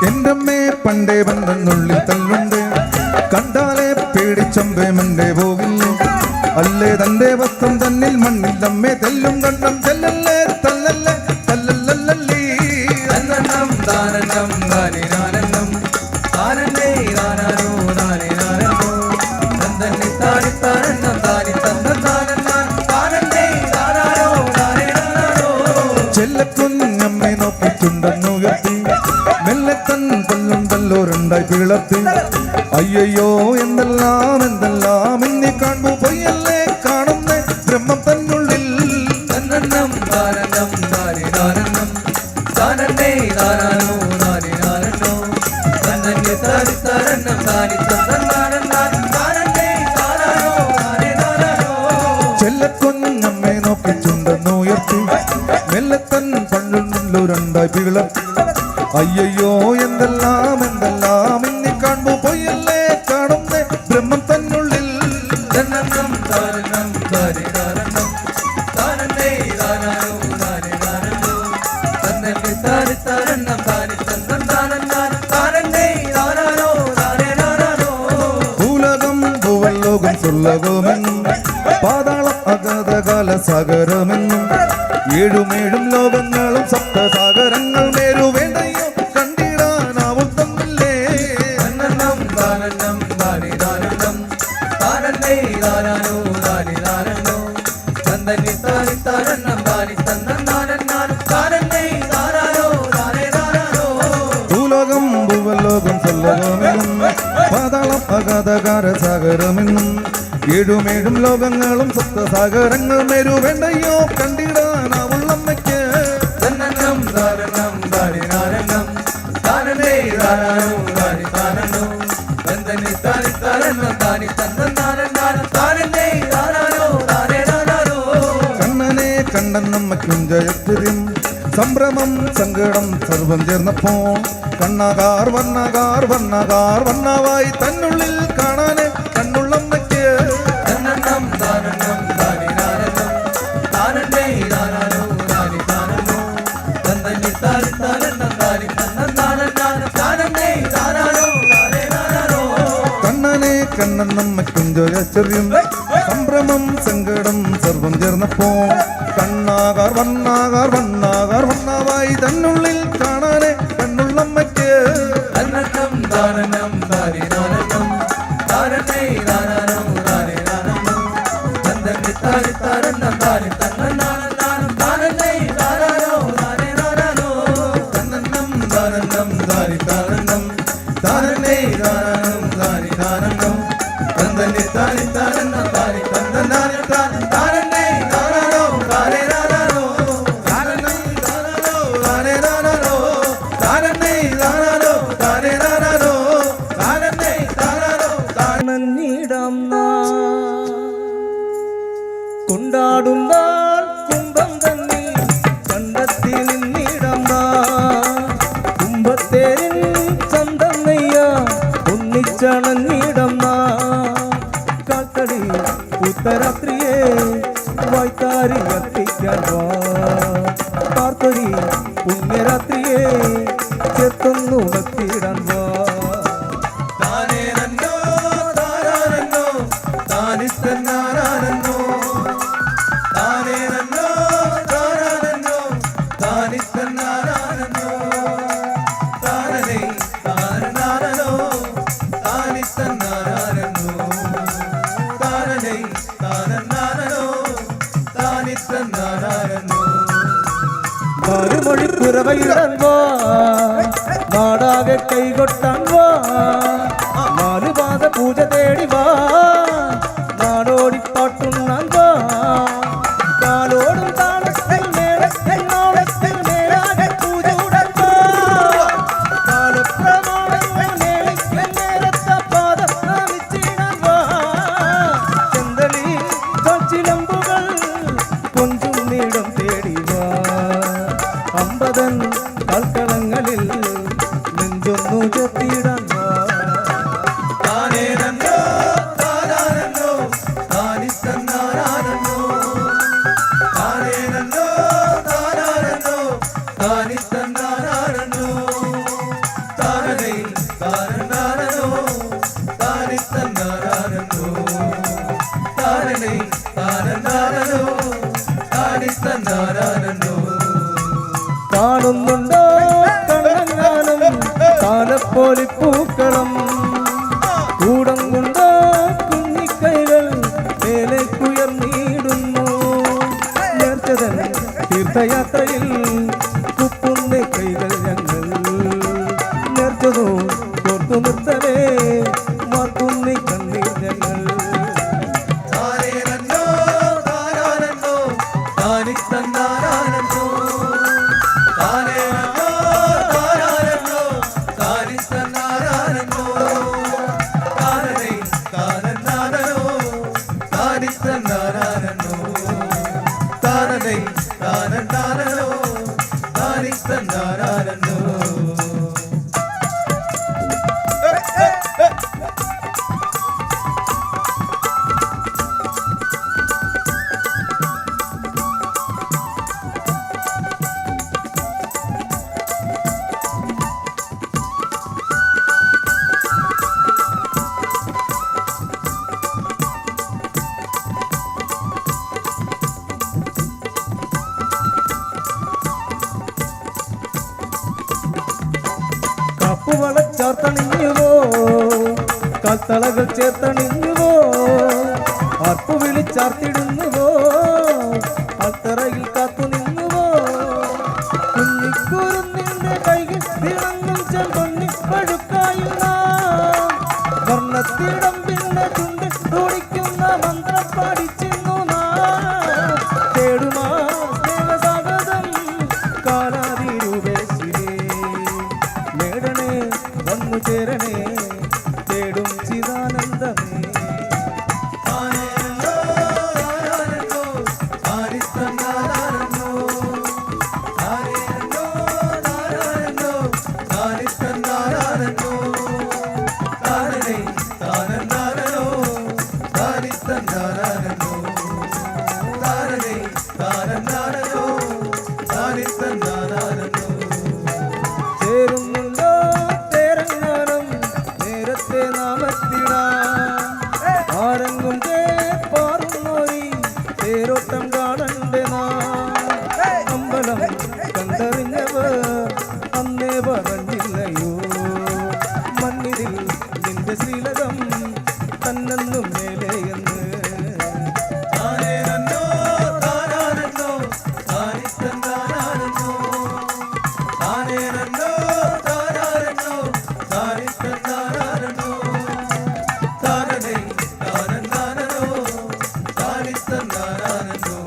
എന്റമ്മേ പണ്ടേ പണ്ടെന്നുള്ളിൽ തല്ലുണ്ട് കണ്ടാലേ പേടിച്ചമ്പേ മണ്ടേ പോവില്ലേ അല്ലേ തന്റെ വസ്ത്രം തന്നിൽ മണ്ണിൽ അമ്മേ തെല്ലും കണ്ണം തെല്ലല്ലേ തല്ലല്ലേ തല്ലല്ലല്ലേ തന്നനം ദാനനം ദാനി ദാനനം താനനേ ദാനാനോ ദാനി ദാനനോ തന്ദനി താനി തരണം ദാനി തന്ദ ഉയർത്തി മെല്ലെ തൻ കൊല്ലുണ്ടല്ലോ രണ്ടായി പിളർത്തി അയ്യോ എന്തെല്ലാം എന്തെല്ലാം ഇന്നി കാണു പൊയ്യല്ലേ കാണുന്നേ ബ്രഹ്മം തന്നുള്ളിൽ തന്നന്നം താനന്നം താരി താനന്നം താനന്നേ താനാനോ താരി താനന്നോ തന്നന്നെ താരി താനന്നം താരി തന്നന്നാനന്നാൻ താനന്നേ താനാനോ താരി താനാനോ ചെല്ലക്കൊന്നമ്മേ നോക്കി ചുണ്ടെന്ന് ഉയർത്തി മെല്ലെ തൻ പണ്ണുണ്ടല്ലോ രണ്ടായി പിളർത്തി അയ്യോ എന്തെല്ലാം എന്തെല്ലാം ഇന്നി കാണു പൊയ്യല്ലേ കാണുന്നേ ബ്രഹ്മം തന്നുള്ളിൽ തന്നന്നം താനന്നം താരി താനന്നം താനന്നേ താനാനോ താരി താനന്നോ തന്നന്നെ താരി താനന്നം താരി തന്നന്നാനന്നാൻ താനന്നേ താനാനോ താരി താനാനോ ഭൂലകം ഭൂവല്ലോകം സുല്ലകമെന്നും പാതാളം അഗാധകാല സാഗരമെന്നും ഏഴുമേഴും ലോകങ്ങളും സപ്തസാഗരങ്ങൾ മേരുവേണ്ടയോ കണ്ടിടാനാവും തന്നില്ലേ തന്നന്നം താനന്നം താരി താനന്നം താനന്നേ താനാനോ താരി താനന്നോ തന്നന്നെ താരി താനന്നം താരി തന്നന്നാനന്നാൻ താനന്നേ താനാനോ താരി താനാനോ ഭൂലോകം ഭൂവല്ലോകം സുല്ലകമെന്നും പാതാളം അഗാധകാല സാഗരമെന്നും ഏഴുമേഴും ലോകങ്ങളും സപ്തസാഗരങ്ങൾ മേരുവേണ്ടയോ കണ്ടിടാനാവുള്ളമ്മയ്ക്ക് തന്നന്നം താനന്നം താരി താനന്നം താനന്നേ താനാനോ താരി താനന്നോ തന്നന്നെ താരി താനന്നം താരി തന്നന്നാനന്നാൻ താനന്നേ താനാനോ താരി താനാനോ കണ്ണനെ കണ്ടെന്നമ്മയ്ക്കും ജയത്തിരും സംഭ്രമം സങ്കടം സർവം ചേർന്നപ്പോ കണ്ണകാർ വർണ്ണകാർ വർണ്ണകാർ വർണ്ണവായി തന്നുള്ളിൽ കാണാനെ കണ്ണുള്ളമ്മയ്ക്ക് തന്നന്നം താനന്നം താരി താനന്നം താനന്നേ താനാനോ താരി താനന്നോ തന്നന്നെ താരി താനന്നം താരി തന്നന്നാനന്നാൻ താനന്നേ താനാനോ താരി താനാനോ കണ്ണനെ കണ്ണെന്നമ്മയ്ക്കും ജയച്ചെറിയും സംഭ്രമം സങ്കടം സർവം ചേർന്നപ്പോ കണ്ണാകാർ വർണ്ണാകാർ വർണ്ണാകാർ വർണ്ണവായി തന്നുള്ളിൽ കാണാനെ കണ്ണുള്ളമ്മയ്ക്ക് തന്നന്നം താനന്നം താരി താനന്നം താനന്നേ താനാനോ താരി താനന്നോ തന്നന്നെ താരി താനന്നം താരി തന്നന്നാനന്നാൻ താനന്നേ താനാനോ താരി താനാനോ കണ്ണെന്നം താനെന്നം താരി താനെന്നം താനന്നെ താനും താരി താനെന്നം തന്തന്നെ താരി താനെന്നം താരി തന്തന്നാനെ താൻ താനന്നെ താനാനോ താരേ താനാനോ താനെന്നം താനാനോ താരേ താനാനോ താനന്നെ താനാനോ താരേ താനാനോ താനന്നെ താനാനോ നന്നിടം കൊണ്ടാടും നാൾ കുംഭം തന്നി കണ്ടെത്തി നിന്നിടം കുംഭത്തേരിൻ ചന്തം നെയ്യ ഒന്നിച്ചണഞ്ഞിടം കാൽത്തടി ഉത്തരാത്രിയെ വായ്ത്താരി എത്തിക്കാൻ പാർത്തൊരി പുണ്യരാത്രിയെ ചേർത്തൊന്നുണത്തിടാൻ താനേനന്നോ താനാനന്നോ താനിത്തന്നാനാനന്നോ താനേനന്നോ താനാനന്നോ താനിത്തന്നാനാനന്നോ താനനേ താനനാനനോ താനിത്തന്നാനാനന്നോ താനനേ താനനാനനോ താനിത്തന്നാനാനന്നോ മറുമൊഴിപ്പുറവയിടാൻ നാടാകെ കൈകൊട്ടാൻ നാലുപാത പൂജ തേടി നാടോടിപ്പാട്ടുണ്ണാൻ കാലോടും താളത്തിൽ മേളത്തിൽ നാളത്തിൽ മേലാകെ പൂജൂടാൻ കാലപ്രമാണങ്ങൾ മേളിക്കൽ നേരത്തെ പാദം നാമിച്ചിടാൻ ചെന്തളി കാച്ചിലമ്പുകൾ കൊഞ്ചും നീടം തേടി അമ്പതൻ കാൽക്കളങ്ങളിൽ നെഞ്ചൊന്നു ചെത്തിയിടാൻ താനേനന്നോ താനാനന്നോ താനിത്തന്നാനാനന്നോ താനേനന്നോ താനാനന്നോ താനിത്തന്നാനാനന്നോ താനനേ താനനാനനോ താനിത്തന്നാനാനന്നോ താനനേ താനനാനനോ താനിത്തന്നാനാനന്നോ കാണുന്നുണ്ടോ കണ്ണങ്ങാനും കാലപ്പോലിപ്പൂക്കളം കൂടം കൊണ്ടോ കുഞ്ഞിക്കൈകൾ മേലേക്കുയർന്നിടുന്നു നേർച്ചതൻ തീർത്ഥയാത്രയിൽ കുപ്പുന്ന കൈകൾ ഞങ്ങൾ മറ്റതു കോർത്തു നിർത്തവേ മാർക്കുന്നി കണ്ണീർ ഞങ്ങൾ താനേനന്നോ താനാനന്നോ താനിത്തന്നാനാനന്നോ താനേനന്നോ താനാനന്നോ താനിത്തന്നാനാനന്നോ താനനൈ താനന്നാനനോ താനിത്തന്നാനാനന്നോ താനനൈ താനന്നാനനോ താനിത്തന്നാനാനന്നോ കാപ്പുവള ചേർത്തണിഞ്ഞുവോ കാൽത്തളകൾ ചേർത്തണിഞ്ഞുവോ ആർപ്പു വിളിച്ചാർത്തിടുന്നുവോ ആൽത്തറയിൽ കാത്തു നിന്നുവോ കുഞ്ഞിക്കുരുന്നിന്റെ കൈകൾ തിളങ്ങും ചെമ്പൊന്നി പഴുക്കായുള്ള വർണ്ണത്തിടം പിന്നെ ചുണ്ട് തുടിക്കുന്ന മന്ത്രം പാടിച്ചെന്നു തേടുമാ സ്നേഹസാഗതം കാലാതിരൂപേശിരേ മേടണേ വന്നു ചേരണേ തേടും ചിദാനന്ദമേ താനേനന്നോ താനാനന്നോ താനിത്തന്നാനാനന്നോ താനേനന്നോ താനാനന്നോ താനിത്തന്നാനാനന്നോ താനനൈ താനന്നാനനോ താനിത്തന്നാനാനന്നോ താനനൈ താനന്നാനനോ താനിത്തന്നാനാനന്നോ ചേരുന്നുണ്ടോ തേരങ്ങാനം നേരത്തെ നാമത്തിടാം ആരെങ്കും പാറുന്നോരി തേരോട്ടം കാണണ്ടേ അമ്പലം കണ്ടറിഞ്ഞവർ അന്നേ പറഞ്ഞില്ലയോ മണ്ണിതിൽ നിന്റെ ശ്രീലകം തന്നെന്നും മേലെയെന്ന് താനേനന്നോ താനാനന്നോ താനിത്തന്നാനാനന്നോ താനേനന്നോ താനാനന്നോ താനിത്തന്നാനാനന്നോ താനനൈ താനന്നാനനോ താനിത്തന്നാനാനന്നോ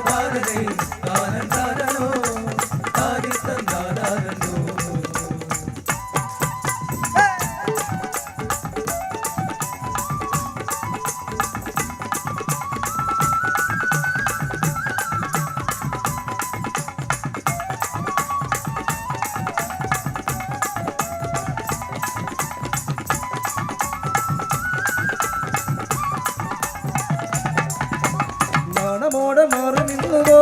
താനനൈ താനന്നാനനോ താനിത്തന്നാനാനന്നോ നാണമോടെ മാറി നിന്നുവോ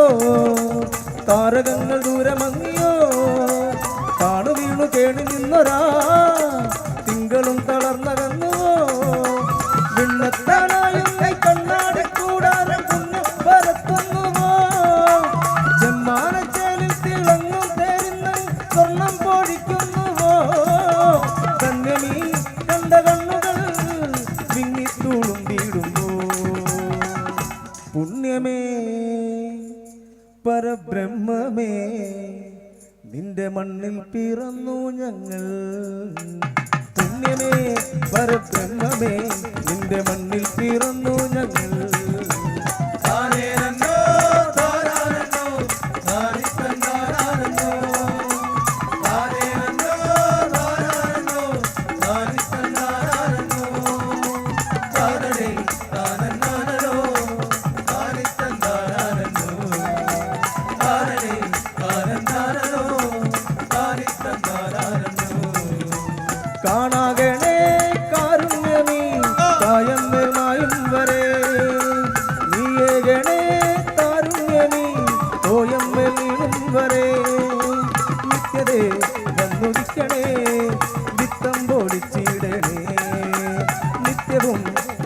താരകങ്ങൾ ദൂരമങ്ങിയോ താണു വീണു കേണി നിന്നൊരാ തിങ്കളും തളർന്നകന്നുവോ വിണ്ണത്താനായി കണ്ണാടി കൂടാരം കുഞ്ഞു പരത്തുന്നുവോ ചെമ്മാനച്ചേലിൽ തിളങ്ങും തേരിന്ന് സ്വർണം പൊടിക്കുന്നുവോ കന്യമീ കണ്ട കണ്ണുകൾ വിങ്ങിത്തുളുമ്പിടുമ്പോ പുണ്യമേ പരബ്രഹ്മമേ നിന്റെ മണ്ണിൽ പിറന്നു ഞങ്ങൾ പുണ്യമേ പരബ്രഹ്മമേ നിന്റെ മണ്ണിൽ പിറന്നു ഞങ്ങൾ താനേനന്നോ താനാനന്നോ താനിത്തന്നാനാനന്നോ താനേനന്നോ താനാനന്നോ താനിത്തന്നാനാനന്നോ താനനൈ താനന്നാനനോ താനിത്തന്നാനാനന്നോ താനനൈ താനന്നാനനോ താനിത്തന്നാനാനന്നോ കാണാകണേ കാരുണ്യമീ കായമ്മേമായും വരെ നീയേകണേ താരുണ്യമീ തോയമ്മേൽ വീണും വരെ നിത്യതേ വന്നുദിക്കണേ വിത്തം പൊടിച്ചിടണേ നിത്യവും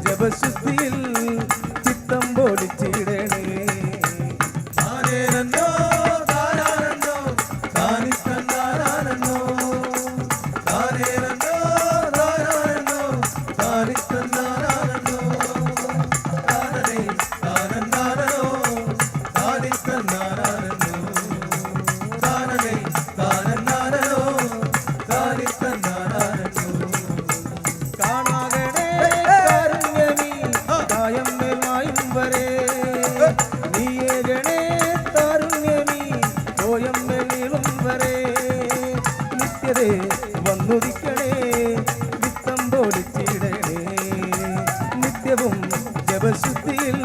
ജപശുദ്ധിയിൽ ചിത്തം പൊടിച്ചിടണേ താനേനന്നോ താനാനന്നോ താനിത്തന്നാനാനന്നോ താനേനന്നോ താനാനന്നോ താനിത്തന്നാനാനന്നോ താനനൈ താനന്നാനനോ താനിത്തന്നാനാനന്നോ താനനൈ താനന്നാനനോ താരതേ വന്നുദിക്കണേ വിത്തം പൊടിച്ചിടണേ നിത്യവും ജപശുദ്ധിയിൽ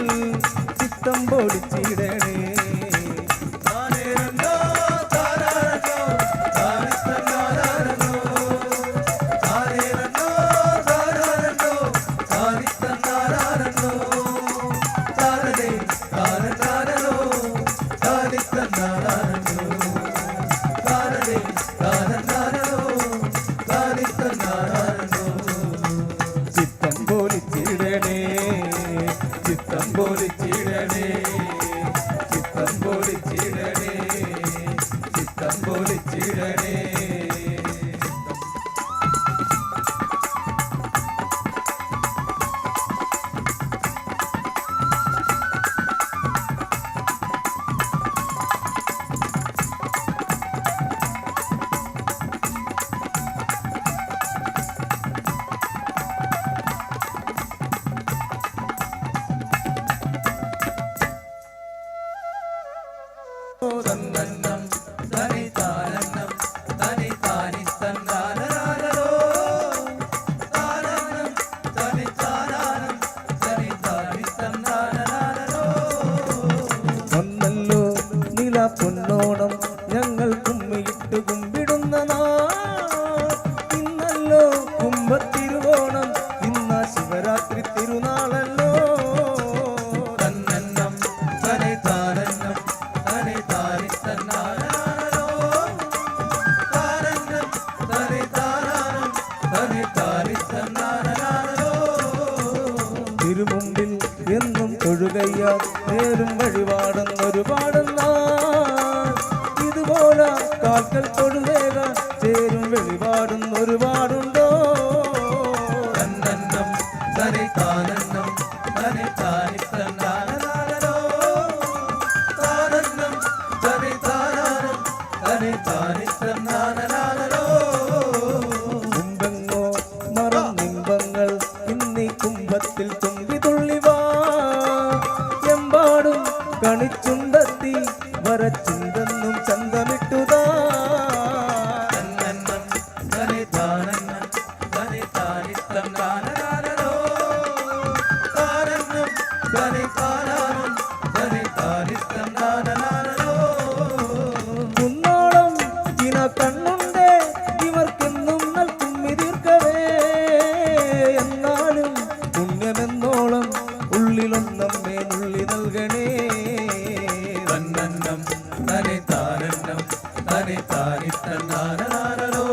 ചിത്തം പൊടിച്ചിടണേ താനേരന്നോ താരാരന്നോ താനിത്തന്നാരാരന്നോ താനേരന്നോ താരാരന്നോ താനിത്തന്നാരാരന്നോ താരതേ താരതാരനോ താനിത്തന്നാരാരന്നോ താരതേ താരതാരനോ താനിത്തന്നാരാരന്നോ ചിത്തം പൊടിച്ചിടണേ ചിത്തം പൊടിച്ചിടണേ ചിത്തം പൊടിച്ചിടണേ ചിത്തം പൊടിച്ചിടണേ തന്നന്നം തനി താനന്നം തനി താനിത്തന്നാരോ താനന്നം തനി താനാനം തനി താനിത്തന്നാരോ വന്നല്ലോ നില പൊന്നോണം ഞങ്ങൾ കുമ്മിയിട്ട് കുമ്പിടുന്ന നാൾ ഇന്നല്ലോ കുംഭത്തിരുവോണം ഇന്ന ശിവരാത്രി തിരുനാളല്ലോ തന്നന്നം തനി താനന്നം തനി താനിത്തന്നാരോ താനന്നം തനി താനാനം തനി താനിത്തന്നാരോ തിരുമുമ്പിൽ എന്നും തൊഴുകയ്യ നേരും വഴിപാടുന്നൊരുപാടുന്ന ഇതുപോലെ കാൽക്കൽ തൊഴുവേക ചേരും വെളിപാടുന്നൊരുപാടുണ്ടോ തന്നന്നം തനി താനന്നം തനി താനിത്തന്നാരോ താനന്നം തനി താനാനം തനി താനിത്തന്നാരോ കുംഭങ്ങോ മറന്നിമ്പങ്ങൾ ഇന്നീ കുംഭത്തിൽ തുമ്പി തുള്ളിവാ എമ്പാടും കണിച്ചുണ്ടത്തി വരച്ചിന്തെന്നും ചന്തമിട്ടുതാ തന്നന്നം തനി താനന്നം തനി താനിത്തന്നാരോ താനന്നം തനി താനാനം തനി താനിത്തന്നാരോ കുന്നോളം ഇന കണ്ണുണ്ടേ ഇവർക്കെന്നും നൽകുമ്മി തീർക്കവേ എന്നാലും പുണ്യമെന്നോളം ഉള്ളിലൊന്നമ്മേ നുള്ളി നൽകണേ തന്നന്നം തനി താനന്നം തനി താനിത്തന്നാരോ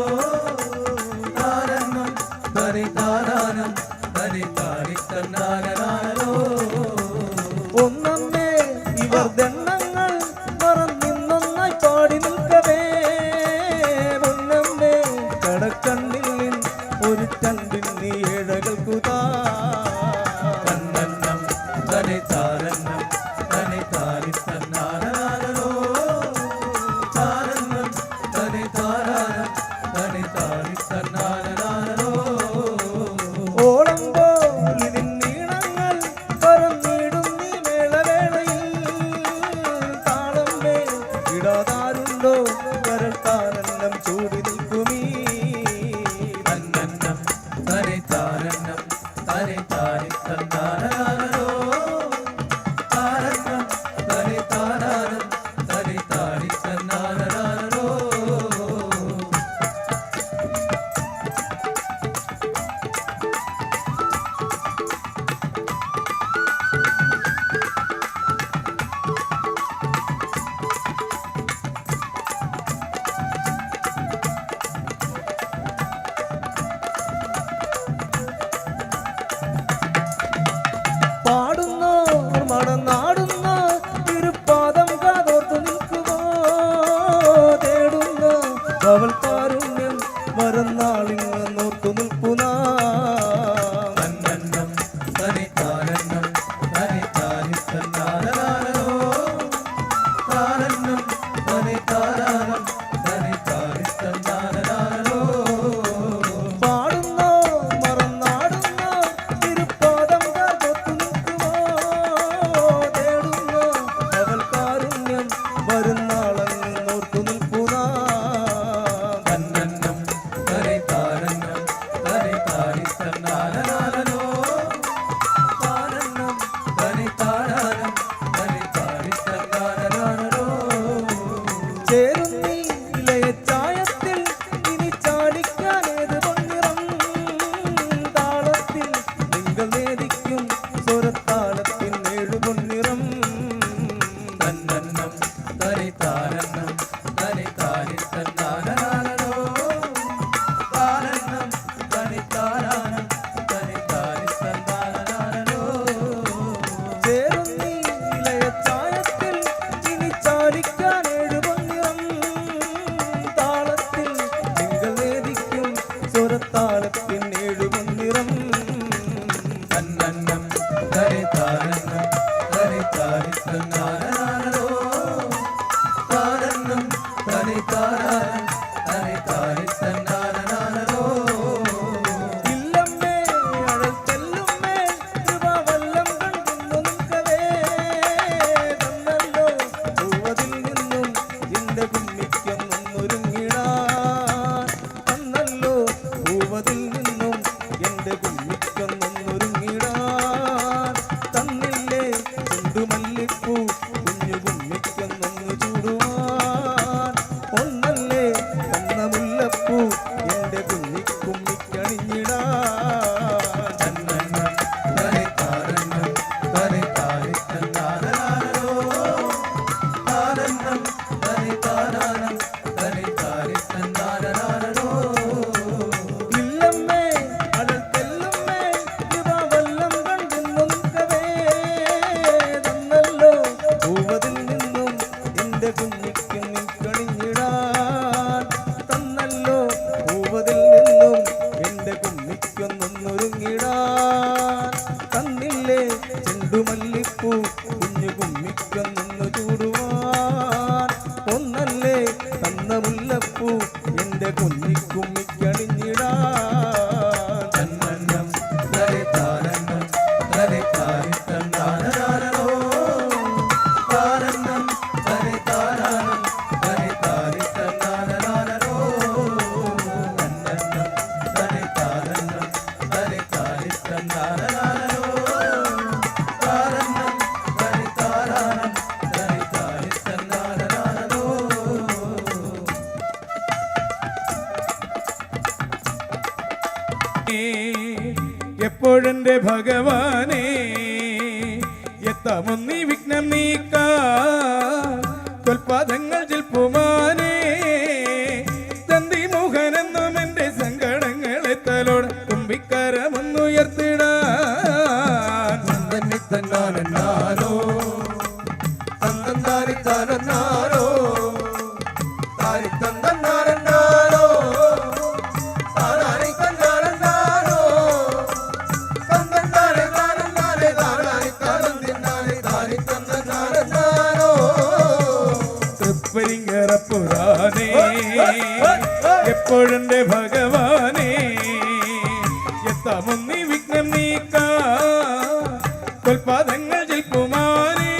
താനന്നം തനി താനാനം തനി താനിത്തന്നാരോ ഒന്നമ്മേ ഇവർ ദണ്ണങ്ങൾ മറന്നിന്നൊന്നായി പാടി നിൽക്കവേ പൊന്നമ്മേ കടക്കണ്ണിൽ ഒരു ചണ്ടിൻ നീ ഏഴകൾക്കുതാ തന്നന്നം തനി താനന്നം തനി താനിത്തന്നാരോ താനന്നം തനി താനാനം തനി താനിത്തന്നാരോ ഓളമ്പോ ഇതിൻ നീളങ്ങൾ പറന്നിടും നീ മേളവേളയിൽ താളമ്പേ ഇടാതാരുണ്ടോ കരൾ താരന്നം ചൂടി നിൽക്കുമീ തന്നന്നം തനി താനന്നം തനി താനിത്തന്നാരോ താനന്നം തനി താനാനം തനി താനിത്തന്നാരോ പാടുന്നോ മണനാടുന്ന തിരുപ്പാദം കാതോർത്തു നിൽക്കുമോ തേടുന്ന അവൾ കാരുണ്യം മറന്നാളിൽ നോർത്തു നിൽക്കുന്ന തന്നന്നം തനി താനന്നം തനി താനിത്തന്നാരോ താനന്നം തനി താനാനം തനി താനിത്തന്നാരോ പാടുന്നോ മറന്നാടുന്ന തിരുപ്പാദം കാതോർത്തു നിൽക്കുമോ തേടുന്ന അവൾ കാരുണ്യം വരുന്നാളങ്ങ് നോർത്തു നിൽക്കുന്ന തന്നന്നം താളത്തിനേഴു മുന്നിറം തന്നന്നം തരിതാനന്നം തരിതാരിത്തന്നാനോ താനന്നം തരിതാരം തരിതാരിത്തന്നാനോ ഇല്ലമ്മേ അഴൽത്തെല്ലുമ്മേ കൃപാവല്ലം കണ്ടിന്നു നിൽക്കവേ തന്നല്ലോ പൂവതിൽ നിന്നും എന്റെ കുഞ്ഞിക്കൊന്നൊരുങ്ങിടാൻ തന്നല്ലോ പൂവതിൽ നിന്നും എന്റെ കുഞ്ഞിക്കൊന്നൊരുങ്ങിടാൻ തന്നില്ലേ ചെണ്ടുമല്ലിപ്പൂ കുഞ്ഞു കുഞ്ഞിക്കൊന്നൊന്നു ചൂടുവാൻ ഒന്നല്ലേ തന്ന മുല്ലപ്പൂ എന്റെ കുഞ്ഞിക്കുമ്മിക്കണിഞ്ഞിടാൻ തന്നന്നം തരിതാനന്നം തരിതാരിത്തന്നാനോ താനന്നം തരിതാനം തരിതാരിത്തന്നാനോ ഇല്ലമ്മേ അഴൽത്തെല്ലുമ്മേ കൃപാവല്ലം കണ്ടിന്നു നിൽക്കവേ തന്നല്ലോ പൂവതിൽ നിന്നും എന്റെ കുഞ്ഞിക്ക് നിൽക്കണിഞ്ഞിടാൻ തന്നല്ലോ പൂവതിൽ നിന്നും എന്റെ കുമ്മിക്കൊന്നൊരുങ്ങിടാൻ തന്നില്ലേ ചെണ്ടുമല്ലിപ്പൂ കുഞ്ഞു കുമ്മിക്കൊന്നു ചൂടുവാൻ ഒന്നല്ലേ തന്ന മുല്ലപ്പൂ എന്റെ കുഞ്ഞിക്കുമ്മിക്കണിഞ്ഞിടാൻ തന്നന്നം തരിതാനന്നം തരിതാരിത്തന്നാനോ താനന്നം തരിതാനം തരിതാരിത്തന്നാനോ തന്നന്നം തരിതാനന്നം തരിതാരിത്തന്നാനോ താനന്നം തരിതാനം തരിതാരിത്തന്നാനോ എപ്പോഴെന്റെ ഭഗവാനെ എത്താമൊന്നീ വിഘ്നം നീക്കാൽപാദങ്ങൾ ജൽപ്പുമാനേ തന്തി മോഹനെന്നും എന്റെ സങ്കടങ്ങളെ തലോട് കുമ്പിക്കരമൊന്നുയർത്തിടാൻ തന്നിത്തന്നാനോ തന്നന്താരിത്താനോ താരിത്തന്നാനോ താനാരിത്തന്നാനോ തന്നന്താരെ താനന്താരെ താനാരിത്താനന്തിന്നാരെ താരിത്തന്നാനോ തൃപ്പരിങ്ങറപ്പുരാനേ എപ്പോഴെന്റെ ഭഗവാനെ എത്താമൊന്നീ വിഘ്നം നീക്കാൽപാദങ്ങൾ ജൽപ്പുമാനേ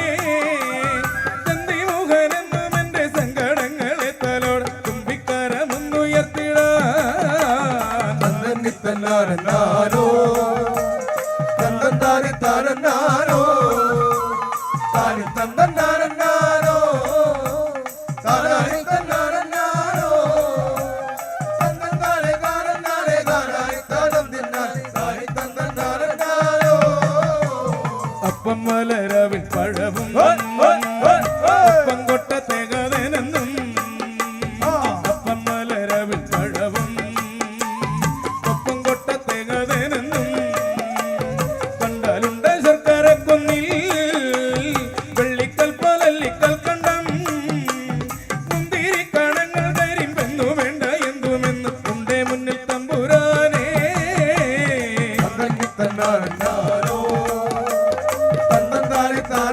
തന്തി മോഹനെന്നും എന്റെ സങ്കടങ്ങളെ തലോട് കുമ്പിക്കരമൊന്നുയർത്തിടാൻ തന്നിത്തന്നാനോ തന്നന്താരിത്താനോ താരിത്തന്നാനോ താനാരിത്തന്നാനോ തന്നന്താരെ താനന്താരെ താനാരിത്താനന്തിന്നാരെ താരിത്തന്നാനോ അപ്പം മലരവിൽ പഴവും അപ്പം കൊട്ട തേകതെന്നും അപ്പം മലരവിൽ പഴവും ഒപ്പം കൊട്ട തേകതെന്നും കണ്ടാലുണ്ട സർക്കാരെ കൊന്നിൽ വെള്ളിക്കൽ പലല്ലിക്കൽ കണ്ടം മുന്തിരി കണങ്ങൾ കരിമ്പെന്നു വേണ്ട എന്തുമെന്ന് ഉണ്ടേ മുന്നിൽ തമ്പുരാനേ തന്നന്താനോ തന്നന്താരിത്താനോ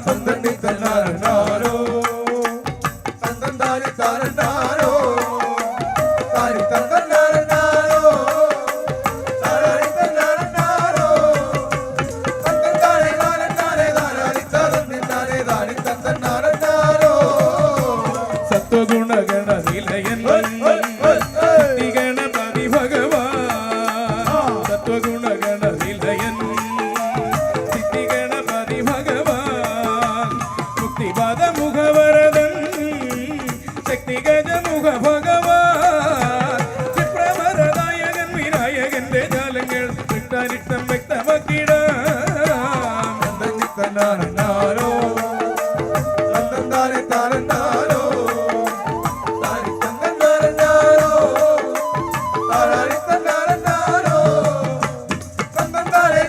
തന്തന്നി തന്നാരോ തന്തൻ താരി താരോ താരി തന്നാരോ താരി തന്നാരോ തന്തൻ താരി താരി തന്തന്നി താരി തന്നാരോ സത്വഗുണഗണ നിലയൻ ഗണപതി ഭഗവാൻ സത്വഗുണഗണ നിലയൻ സിദ്ധി ഗണപതി ഭഗവാൻ മുക്തിപാദ മുഖവരദൻ ശക്തി ഗജമുഖ ഭഗവാൻ ക്ഷിപ്രവരദായകൻ വിനായകന്റെ ജാലങ്ങൾ വിട്ടാരിഷ്ടം വ്യക്തമാക്കിടാം തന്തന്നി തന്നാരോ തന്തൻ താരി താരോ താരി തന്നാരോ താരി തന്നാരോ തന്തൻ താരി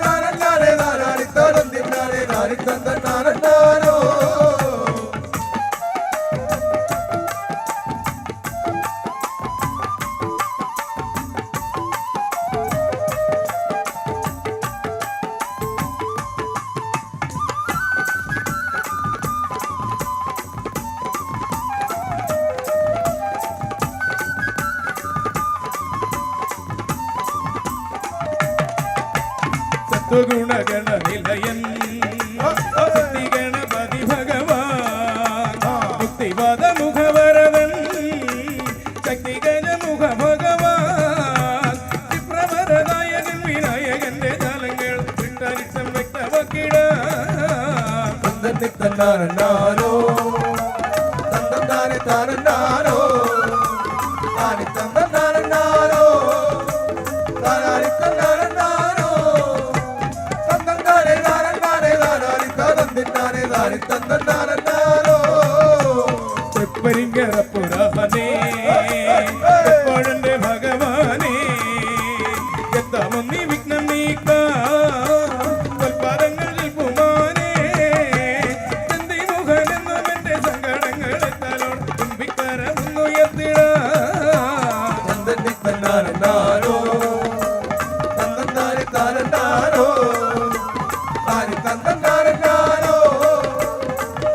താരി തന്നാരോ സത്വഗുണഗണ നിലയൻ സിദ്ധി ഗണപതി ഭഗവാൻ മുക്തിപാദ മുഖവരദൻ ശക്തി ഗജമുഖ ഭഗവാൻ ക്ഷിപ്രവരദായകൻ വിനായകന്റെ ജാലങ്ങൾ വിട്ടാരിഷ്ടം വ്യക്തമാക്കിടാം തന്തന്നി തന്നാരോ തന്തൻ താരി താരോ താരി തന്നാരോ താരി തന്നാരോ തന്തൻ താരി തന്നാരോ തൃപ്പരിങ്കരപ്പുരാനെ എപ്പോഴെന്റെ ഭഗവാനെ എത്താമൊന്നീ വിഘ്നം നീക്കാൽപാദങ്ങളിൽ പുമാനെ ചന്തി മുഖനെന്നും എന്റെ സങ്കടങ്ങളെ തലോട് തുമ്പിക്കരമുന്നുയർത്തിടാം തന്തന്നി തന്നാരോ തന്തൻ താരി താരോ താരി തന്നാരോ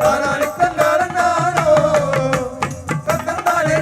താരി തന്നാരോ തന്തൻ താരി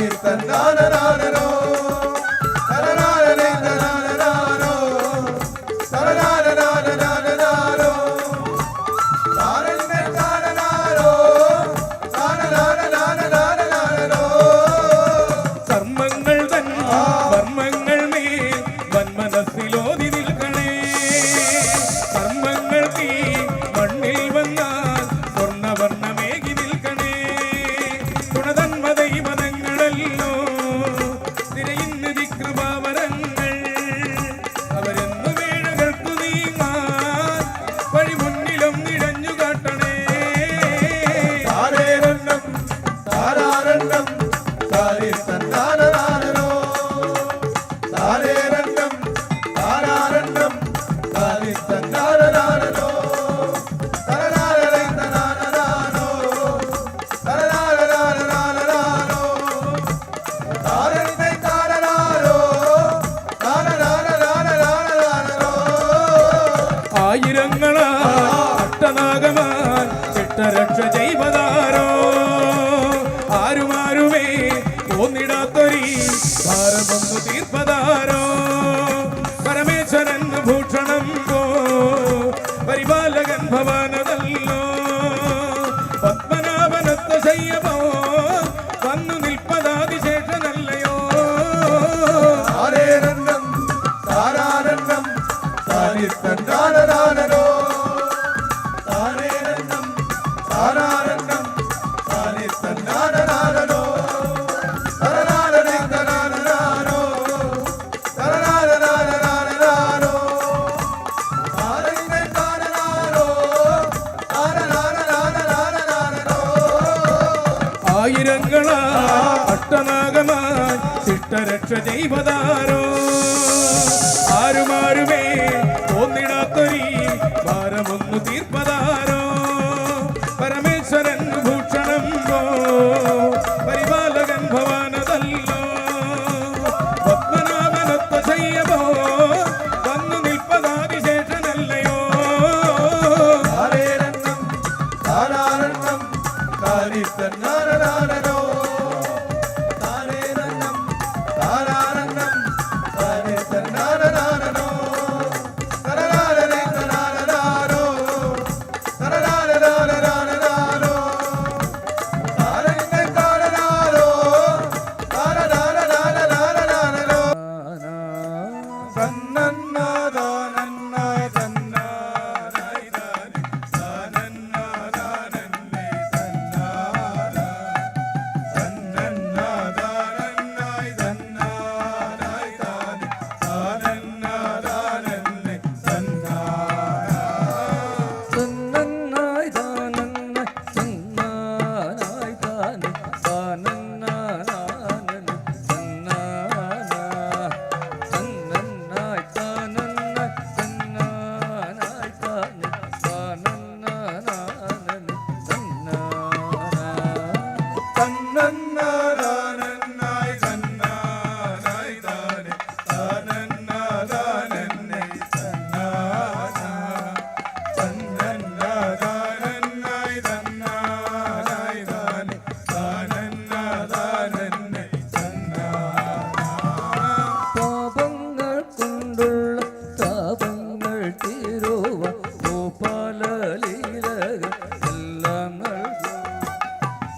താനി തന്നാനോ തനനാനേ തനാനോ തനനാനോ താനന്നെ താനനാനോ താനനാനോ കർമ്മങ്ങൾ തൻ കർമ്മങ്ങൾ മേ വന്മനസ്സിലോതി നിൽക്കണേ കർമ്മങ്ങൾ തീ മണ്ണിൽ വന്നാൽ സ്വർണ്ണവർണ്ണമേകി നിൽക്കണേ ഗുണതന്മതൈമതങ്ങളല്ലോ തിരയുന്ന വികൃപാവരങ്ങൾ അവരെന്നു വേഴകൾക്കു നീങ്ങാൻ വഴി മുന്നിലും നിഴഞ്ഞു കാട്ടണേ താരേരണ്ണം താരാരണ്ണം താരി തന്നാനോ താരേരണ്ണം താരാരണ്ണം താരി തന്നാനോ തനനാനേ തനാനോ തനനാനോ താരന്നെ താനനാനോ താനനാനോ ആയിരങ്ങളാ അട്ടനാഗമാൻ ചിട്ടരക്ഷ ചെയ്വതാരോ ആരുമാരുമേ തോന്നിടാത്തൊരി ഭാരമൊന്നു തീർപ്പതാരോ പരമേശ്വരൻ ഭൂഷണം പോ പരിപാലകൻ ഭവാനതല്ലോ പത്മനാഭനത്വ ശയ്യമോ വന്നു നിൽപ്പതാതിശേഷനല്ലയോ താരേരണ്ണം താരാരണ്ണം താനി തന്നാനോ താരേരണ്ണം താരാരണ്ണം താനി തന്നാനോ തനനാനേ തനാനോ തനനാനോ താരന്നെ താനനാനോ താനനാനോ ആയിരങ്ങളാ അട്ടനാഗമാൻ ചിട്ടരക്ഷ ചെയ്വതാരോ ആരുമാരുമേ തോന്നിടാത്തൊരി ഭാരമൊന്നു തീർപ്പതാരോ പരമേശ്വരൻ ഭൂഷണം പോ പരിപാലകൻ ഭവാനതല്ലോ പത്മനാഭനത്വ ശയ്യമോ വന്നു നിൽപ്പതാതിശേഷനല്ലയോ താരേരണ്ണം താരാരണ്ണം താരി തന്നാനോ താരേരണ്ണം താരാരണ്ണം താരി തന്നാനോ തനനാനേ തനാനോ തനനാനോ താരന്നെ താനനാനോ താനനാനോ തന്നന്നാദാനന്നായി തന്നാനായി താനന്നാദാനന്നേ തന്നാനാ തന്നന്നാദാനന്നായി തന്നാനായി താനന്നാദാനന്നേ തന്നാനാ തന്നന്നായി താനന്നായി തന്നാനായി താനെ താനന്നാനാനൻ തന്നാനാ തന്നന്നായി താനന്നായി തന്നാനായി താനെ താനന്നാനാനൻ തന്നാനാ തന്നന്നാദാനന്നായി തന്നാനായി താനെ താനന്നാദാനന്നേ തന്നാനാ തന്നന്നാദാനന്നായി തന്നാനായി താനെ താനന്നാദാനന്നേ തന്നാനാ പാപങ്ങൾ കൊണ്ടുള്ള താപങ്ങൾ തീരുവ ഗോപാലലീലകൾ എല്ലാം നൽകും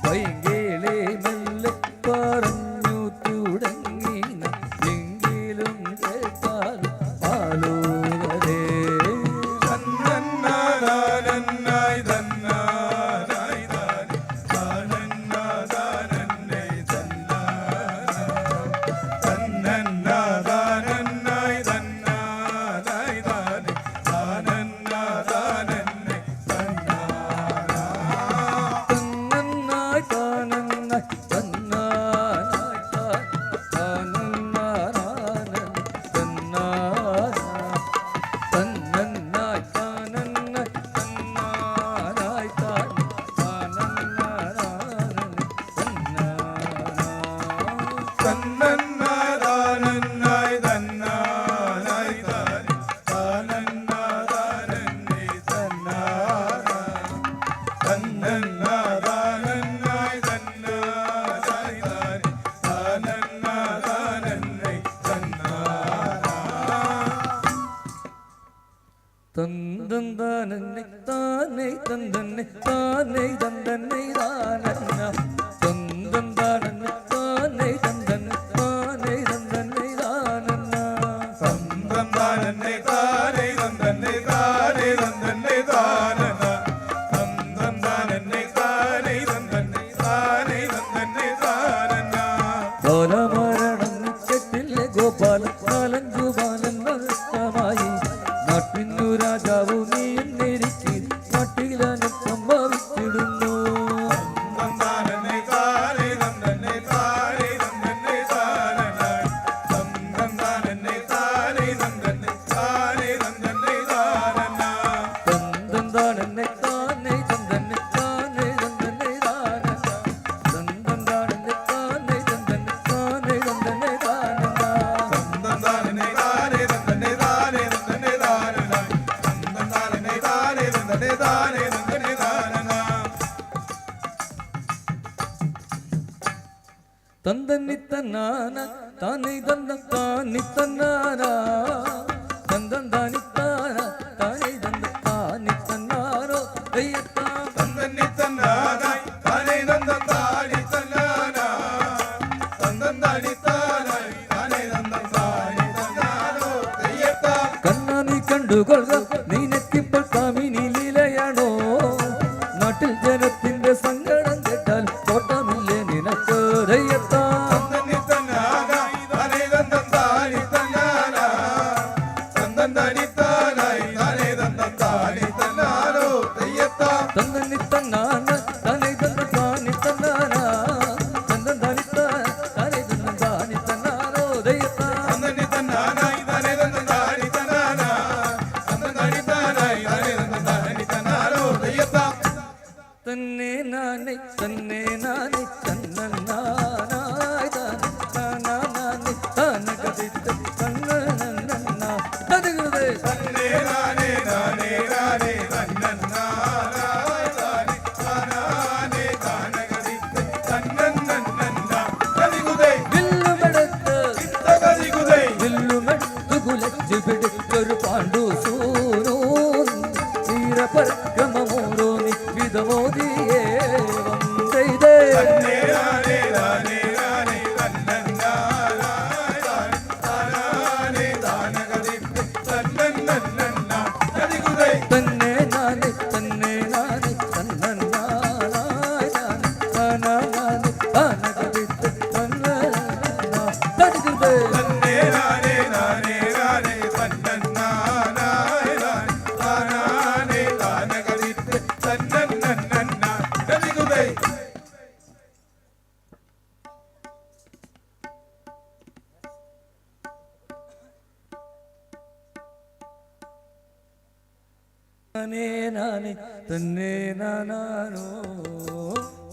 വൈകിളി മെല്ലെ പറഞ്ഞു തുടങ്ങിന എങ്കിലും കേട്ടാൽ ആലോകരേ തന്നന്നാദാനന്നായി തന്നാനായി താനെ താനന്നാദാനന്നേ തന്നാനാ തന്നന്നാദാനന്നായി തന്നാനായി താനെ താനന്നാദാനന്നേ തന്നാനാ തന്നന്നായി താനന്നായി തന്നാനായി താനന്നാനാനൻ തന്നാനാ തന്നന്നായി താനന്നായി തന്നാനായി താനന്നാനാനൻ തന്നാനാ തന്നന്നാദാനന്നായി തന്നാനായി താനെ താനന്നാദാനന്നേ തന്നാനാ തന്നന്നാദാനന്നായി തന്നാനായി താനെ തന്തന്നെ താനേ തന്തന്നെ താനേ തന്തന്നെ താനന്ന തന്തന്നെ താനേ തന്തന്നെ താനേ തന്തന്നെ താനന്ന തന്തന്നെ താനേ തന്തന്നെ താനേ തന്തന്നെ താനന്ന തന്തന്നെ താനേ തന്തന്നെ താനേ തന്തന്നെ താനന്ന കാലമരണം കെട്ടിലെ ഗോപാല കാലഞ്ചു ബാലൻ നഷ്ടമായി നാട്ടിന്നു രാജാവു നീ എന്നിരിക്കും നാട്ടിലനെ സംഭവിച്ചിടുന്നു തന്തന്നെ താനേ തന്തന്നെ താനേ തന്തന്നെ താനന്ന തന്തന്നെ താനേ തന്തന്നെ താനേ തന്തന്നെ താനന്ന തന്തന്നെ താനേ തന്തന്നെ താനേ തന്തന്നെ താനന്ന തന്തന്നെ താനേ തന്തന്നെ താനേ തന്തന്നെ താനന്ന തന്തന്നെ താനേ തന്തന്നെ താനേ തന്തന്നെ താനന്ന തന്തന്നെ താനേ തന്തന്നെ താനേ തന്തന്നെ താനന്ന തന്തന്നി തന്നാന താനേ തന്ന താനി തന്നാന തന്തൻ താനി താന താനേ തന്ന താനി തന്നാരോ ദയ്യത്താ തന്തന്നെ തന്നാനായി താനേ തന്തൻ താനി തന്നാന തന്തൻ താനി താനായി താനേ തന്തൻ താനി തന്നാനോ തെയ്യത്താ കണ്ണാ നീ കണ്ടുകൊള്ളുക നീനെത്തിപ്പോൾ കാമിനി ലീലയാണോ നാട്ടിൽ ജനത്തിന്റെ സങ്കടം കേട്ടാൽ കോട്ടമില്ലേ നിനക്ക് ദയ്യത്താ തന്തന്നെ തന്നാനായി താനേ തന്തൻ താനി തന്നാന തന്തൻ താനി താനായി താനേ തന്തൻ താനി തന്നാനോ തെയ്യത്താ തന്നന്നി തന്നാന താനേ തന്ന താനി തന്നാന തന്തൻ താനി താനേ തന്ന താനി തന്നാരോ ദയ്യത്താ തന്തന്നെ തന്നാനായി താനേ തന്തൻ താനി തന്നാന തന്തൻ താനി താനായി താനേ തന്തൻ താനി തന്നാനോ തെയ്യത്താ തന്നെ നാനേ തന്നനാനായി താനാനായി താനകദിത്ത തന്നനന്ന തദിഗുദേ തന്നേ നാനേ നാനേ നാനേ തന്നന്നാനായി താനേ താനാനേ താനകദിത്ത് തന്നന്നന്നന്ന കദികുദേ വില്ലുമെടുത്ത് കദികുദേ വില്ലുമെടുത്ത് കുലച്ചു പിടിച്ചൊരു പാണ്ഡു സൂനോ വീരപരക്രമമോരോ നിവിധമോദിയേ വന്ദൈതേ തന്നേ നാനേ നാനേ നാനേ തന്നന്നാനായി താനേ താനാനേ താനകദിത്ത് തന്നന്നന്നന്ന കദികുദേ തന്നെ നാനേ തന്നനായി താനാനായി താനകദിത്ത തന്നന തദിഗുദേ തന്നേ നാനേ നാനേ നാനേ തന്നന്നാനായി താനേ താനാനേ താനകദിത്ത് തന്നന്നന്നന്ന കദികുദേ നാനേ നാനേ തന്നെ നാനാനോ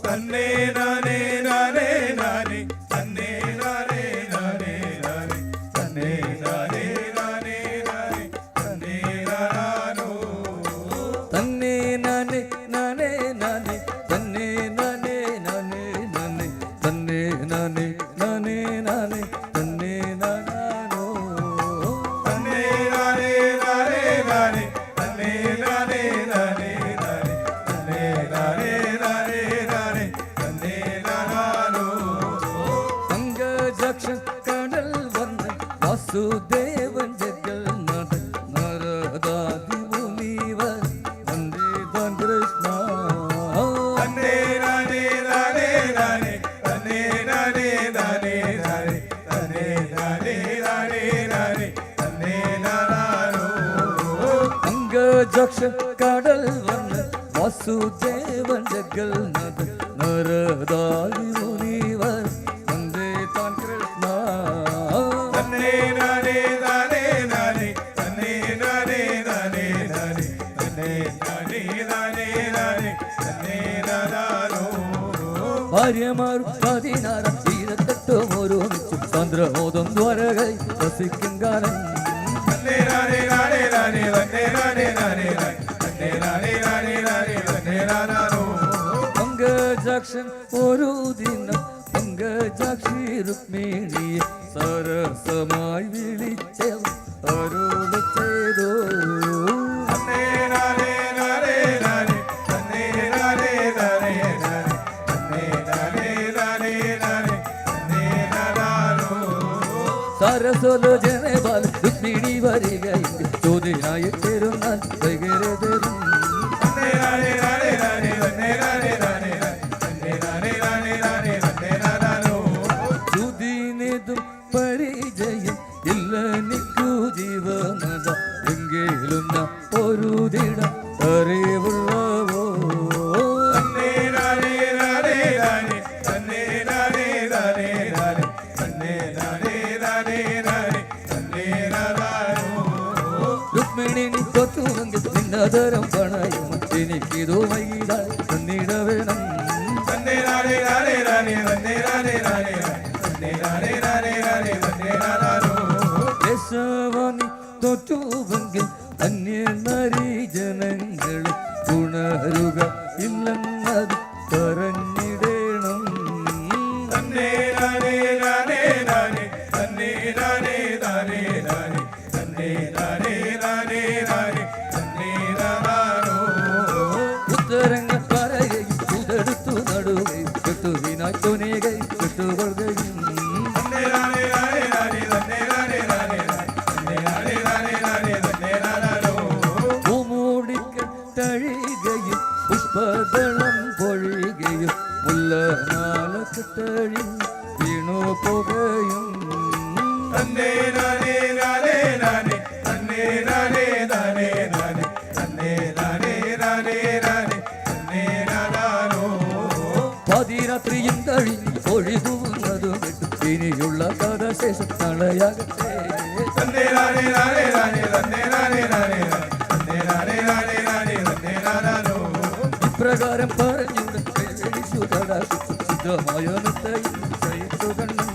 തന്നേ നാനേ നാനേ നാനേ തന്നേ നാനേ നാനേ നാനേ തന്നേ നാനേ നാനേ നാനേ തന്നേ നാനാനോ തന്നെ നാനേ നാനേ നാനേ തന്നെ നാനേ നാനേ നാനേ തന്നെ നാനേ നാനേ നാനേ തന്നെ നാനാനോ തന്നേ നാനേ നാനേ നാനേ തന്നേ നാനേ നാനേ നാനേ തന്നേ നാനേ നാനേ നാനേ തന്നേ നാനാനോ അംഗജക്ഷൻ കടൽ വന്ന് വാസുദേവൻ ജഗൽനാഥൻ നരദാതി മുനിവർ വന്ദേ താൻ കൃഷ്ണ തന്നേ നാനേ നാനേ നാനേ തന്നേ നാനേ നാനേ നാനേ തന്നേ നാനേ നാനേ നാനേ തന്നേ നാനാനോ അംഗജക്ഷൻ കടൽ വന്ന് വാസുദേവൻ ജഗൽനാഥൻ നരദാതി മുനിവർ വന്ദേ താൻ കൃഷ്ണ തന്നേ നാനേ നാനേ നാനേ തന്നേ നാനേ നാനേ നാനേ തന്നേ നാനേ നാനേ നാനേ തന്നേ നാനാനോ ഭാര്യമാരും 16 തീരത്തട്ടും ഓരോന്നിച്ചും ചന്ദ്രബോധം ദ്വാരകൈ വസിക്കും കാലം തന്നേ നാനേ നാനേ നാനേ തന്നേ നാനേ നാനേ നാനേ തന്നേ നാനേ നാനേ നാനേ തന്നേ നാനാനോ പങ്കജാക്ഷൻ ഒരു ദിനം പങ്കജാക്ഷി രുക്മിണിയെ സരസമായി വിളിച്ച അരുള ചെയ്തോ തന്നേ സരസ്വലോചന ബാല രുക്മിണി വരികയെങ്കിൽ ചോദ്യനായി തരുന്നാൽ വൈകരെ തരും സുദീനതും പരിചയം ഇല്ല നിക്കു ജീവനത എങ്കിലും ഒരു ദിട അറിവുള്ളവോ രുക്മിണി തൊട്ടുവെങ്കിൽ നിന്നതരം പണയും എനിക്കിതോ വൈകിടാൻ തന്നിട വേണം യശവാനി തൊട്ടുവെങ്കിൽ അന്യനരീ ജനങ്ങൾ ഉണരുക ഇല്ലെന്നത് പറഞ്ഞിടണം ഉത്തരങ്ങൾ പറയുകയും ഉതെടുത്തു നടുകയും കെട്ടുവിനായി തുനികയും കെട്ടുകൊള്ളുകയും മൂടിക്കെട്ടഴികയും പുഷ്പദളം പൊഴികയും മുല്ലമാല കെട്ടഴി വീണു പോകുകയും പതിരാത്രിയും കഴിഞ്ഞ് ഒഴുകുന്നതും കേട്ടു ഇനിയുള്ള കഥ ശേഷം തളയാകട്ടെ ഇപ്രകാരം പറഞ്ഞുകൊണ്ട് ശുദ്ധമായ നൃത്തയും സഹിച്ചു കണ്ണും